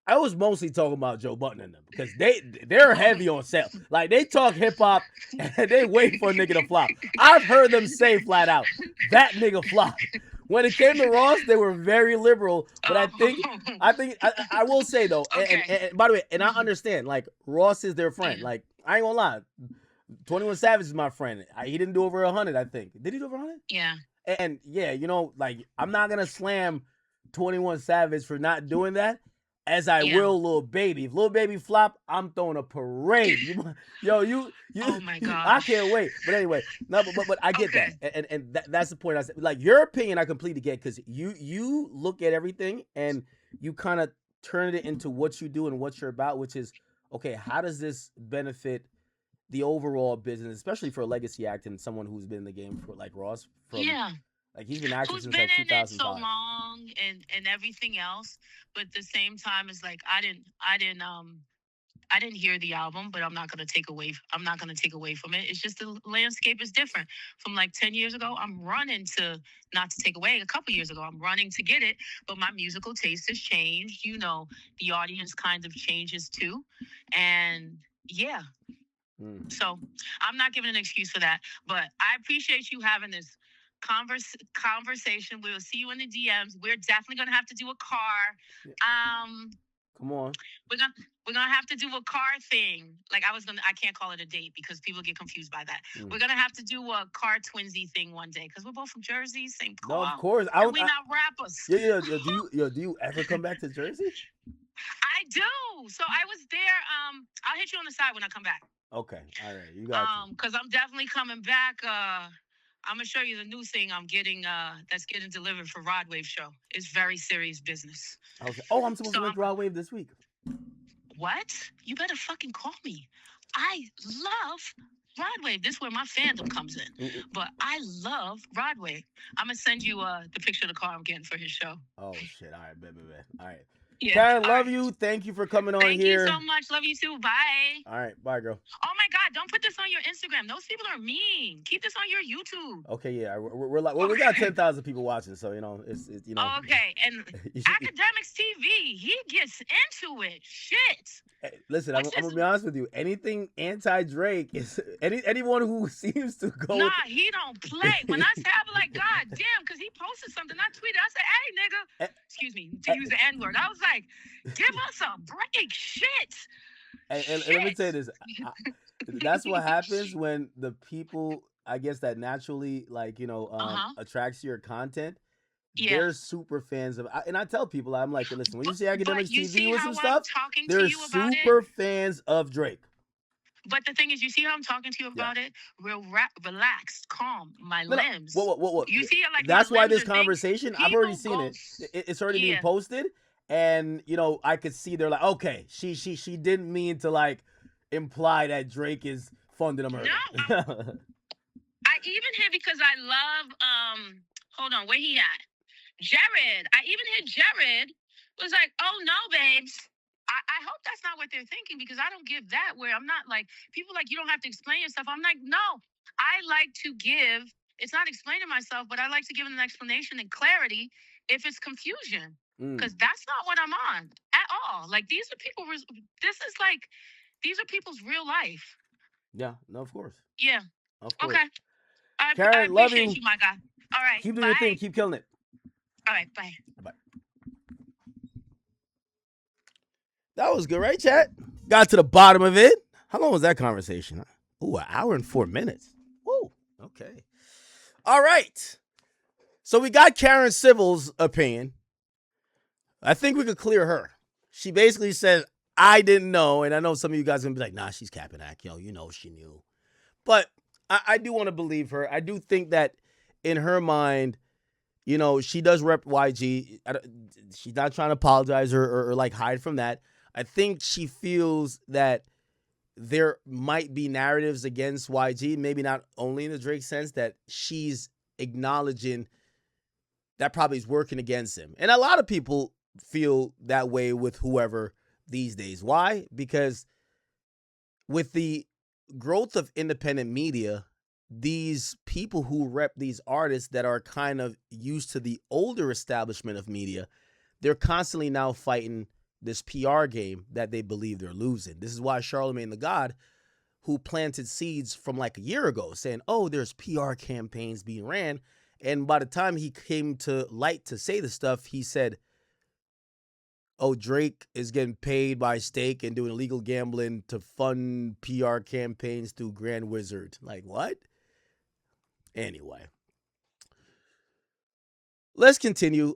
Speaker 1: I was mostly talking about Joe Button and them because they're heavy on sale. Like they talk hip hop and they wait for a nigga to flop. I've heard them say flat out that nigga flopped. When it came to Ross, they were very liberal. But I
Speaker 2: Oh,
Speaker 1: think I will say though,
Speaker 2: okay.
Speaker 1: and by the way, and I understand, like Ross is their friend.
Speaker 2: Yeah,
Speaker 1: Like I ain't gonna lie, 21 Savage is my friend. He didn't do over 100. I think did he do over 100?
Speaker 2: yeah,
Speaker 1: And yeah, like I'm not gonna slam 21 Savage for not doing that, as I
Speaker 2: yeah.
Speaker 1: will Lil Baby. If Lil Baby flop, I'm throwing a parade. Yo,
Speaker 2: Oh my
Speaker 1: I
Speaker 2: gosh.
Speaker 1: can't wait. But anyway, no, but I get that,
Speaker 2: Okay.
Speaker 1: and that's the point. I said, like your opinion, I completely get because you look at everything and you kind of turn it into what you do and what you're about, which is okay. How does this benefit the overall business, especially for a legacy act and someone who's been in the game for like Ross from
Speaker 2: Yeah.
Speaker 1: like he's been active
Speaker 2: Who's
Speaker 1: since
Speaker 2: been
Speaker 1: like
Speaker 2: in it so
Speaker 1: 2005.
Speaker 2: long and everything else, but at the same time, it's like I didn't hear the album, but I'm not gonna take away from it. It's just the landscape is different. From like 10 years ago, I'm running to not to take away. A couple years ago, I'm running to get it, but my musical taste has changed. The audience kind of changes too. And yeah, So I'm not giving an excuse for that, but I appreciate you having this conversation. We'll see you in the DMs. We're definitely gonna have to do a car.
Speaker 1: Come on.
Speaker 2: We're gonna we're gonna have to do a car thing. Like I can't call it a date because people get confused by that. We're gonna have to do a car twinsy thing one day because we're both from Jersey, same car.
Speaker 1: No, of course.
Speaker 2: And we not rappers.
Speaker 1: Yeah. Do you ever come back to Jersey?
Speaker 2: I do. So I was there. I'll hit you on the side when I come back.
Speaker 1: Okay. All right. You got
Speaker 2: because I'm definitely coming back. I'm gonna show you the new thing I'm getting. That's getting delivered for Rod Wave show. It's very serious business.
Speaker 1: Okay. Oh, I'm supposed to make Rod Wave this week.
Speaker 2: What? You better fucking call me. I love Rod Wave. This is where my fandom comes in. But I love Rod Wave. I'm gonna send you the picture of the car I'm getting for his show.
Speaker 1: Oh shit! All right, bet. All right.
Speaker 2: Yeah.
Speaker 1: Karen, love you. Thank you for coming on here.
Speaker 2: Thank you so much. Love you too. Bye.
Speaker 1: All right. Bye, girl.
Speaker 2: Oh my God! Don't put this on your Instagram. Those people are mean. Keep this on your YouTube.
Speaker 1: Okay. Yeah. We're like, well, we got 10,000 people watching, so it's you know.
Speaker 2: Okay. And Akademiks TV, he gets into it. Shit.
Speaker 1: Hey, listen, I'm gonna be honest with you. Anything anti-Drake is anyone who seems to go.
Speaker 2: Nah, he don't play. When I say, I be like, God damn, because he posted something. I tweeted. I said, hey, nigga. Excuse me, to use the N-word. I was like, give us a break. Shit.
Speaker 1: And let me tell you this. That's what happens when the people, I guess, that naturally, like, attracts your content. Yeah. They're super fans of, and I tell people, I'm like, listen, when you see Akademiks TV with some stuff, they're super fans of Drake.
Speaker 2: But the thing is, you see how I'm talking to you about it? Relaxed, calm, my limbs.
Speaker 1: What?
Speaker 2: You see, like
Speaker 1: that's why this conversation, I've already seen it. It's already being posted, and I could see they're like, okay, she didn't mean to like imply that Drake is funding America.
Speaker 2: No, I even hit because I love. Hold on, where he at? Jared. I even hit Jared. Was like, oh no, babes. I hope that's not what they're thinking because I don't give that where I'm not like, people like, you don't have to explain yourself. I'm like, no, I like to give, it's not explaining myself, but I like to give an explanation and clarity if it's confusion. Because that's not what I'm on at all. Like, these are people, these are people's real life.
Speaker 1: Yeah, no, of course.
Speaker 2: Yeah.
Speaker 1: Of course.
Speaker 2: Okay.
Speaker 1: Karen,
Speaker 2: I appreciate you, my guy. All right.
Speaker 1: Keep doing your thing. Keep killing it.
Speaker 2: All right. Bye.
Speaker 1: Bye. That was good, right, chat? Got to the bottom of it. How long was that conversation? Ooh, an hour and 4 minutes. Whoa. Okay. All right. So we got Karen Civil's opinion. I think we could clear her. She basically said, I didn't know. And I know some of you guys are going to be like, nah, she's capping that. She knew. But I do want to believe her. I do think that in her mind, she does rep YG. She's not trying to apologize or like hide from that. I think she feels that there might be narratives against YG, maybe not only in the Drake sense, that she's acknowledging that probably is working against him. And a lot of people feel that way with whoever these days. Why? Because with the growth of independent media, these people who rep these artists that are kind of used to the older establishment of media, they're constantly now fighting this PR game that they believe they're losing. This is why Charlemagne the God, who planted seeds from like a year ago saying, oh, there's PR campaigns being ran. And by the time he came to light to say the stuff, he said, oh, Drake is getting paid by stake and doing illegal gambling to fund PR campaigns through Grand Wizard. Like, what? Anyway. Let's continue.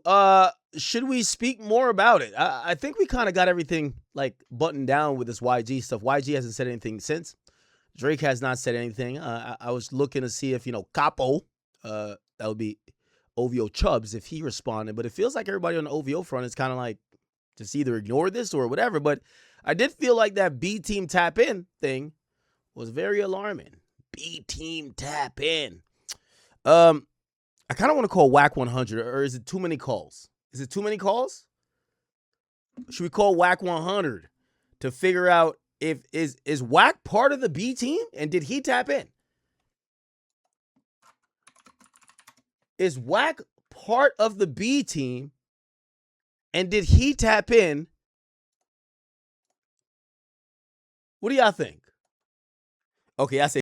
Speaker 1: Should we speak more about it? I think we kind of got everything like buttoned down with this YG stuff. YG hasn't said anything since. Drake has not said anything. I was looking to see if, Capo, that would be OVO Chubbs, if he responded. But it feels like everybody on the OVO front is kind of like just either ignore this or whatever. But I did feel like that B Team Tap In thing was very alarming. B Team Tap In. I kind of want to call Whack 100, or is it too many calls? Is it too many calls? Should we call Whack 100 to figure out if is Whack part of the B team and did he tap in? Is Whack part of the B team and did he tap in? What do y'all think? Okay, I say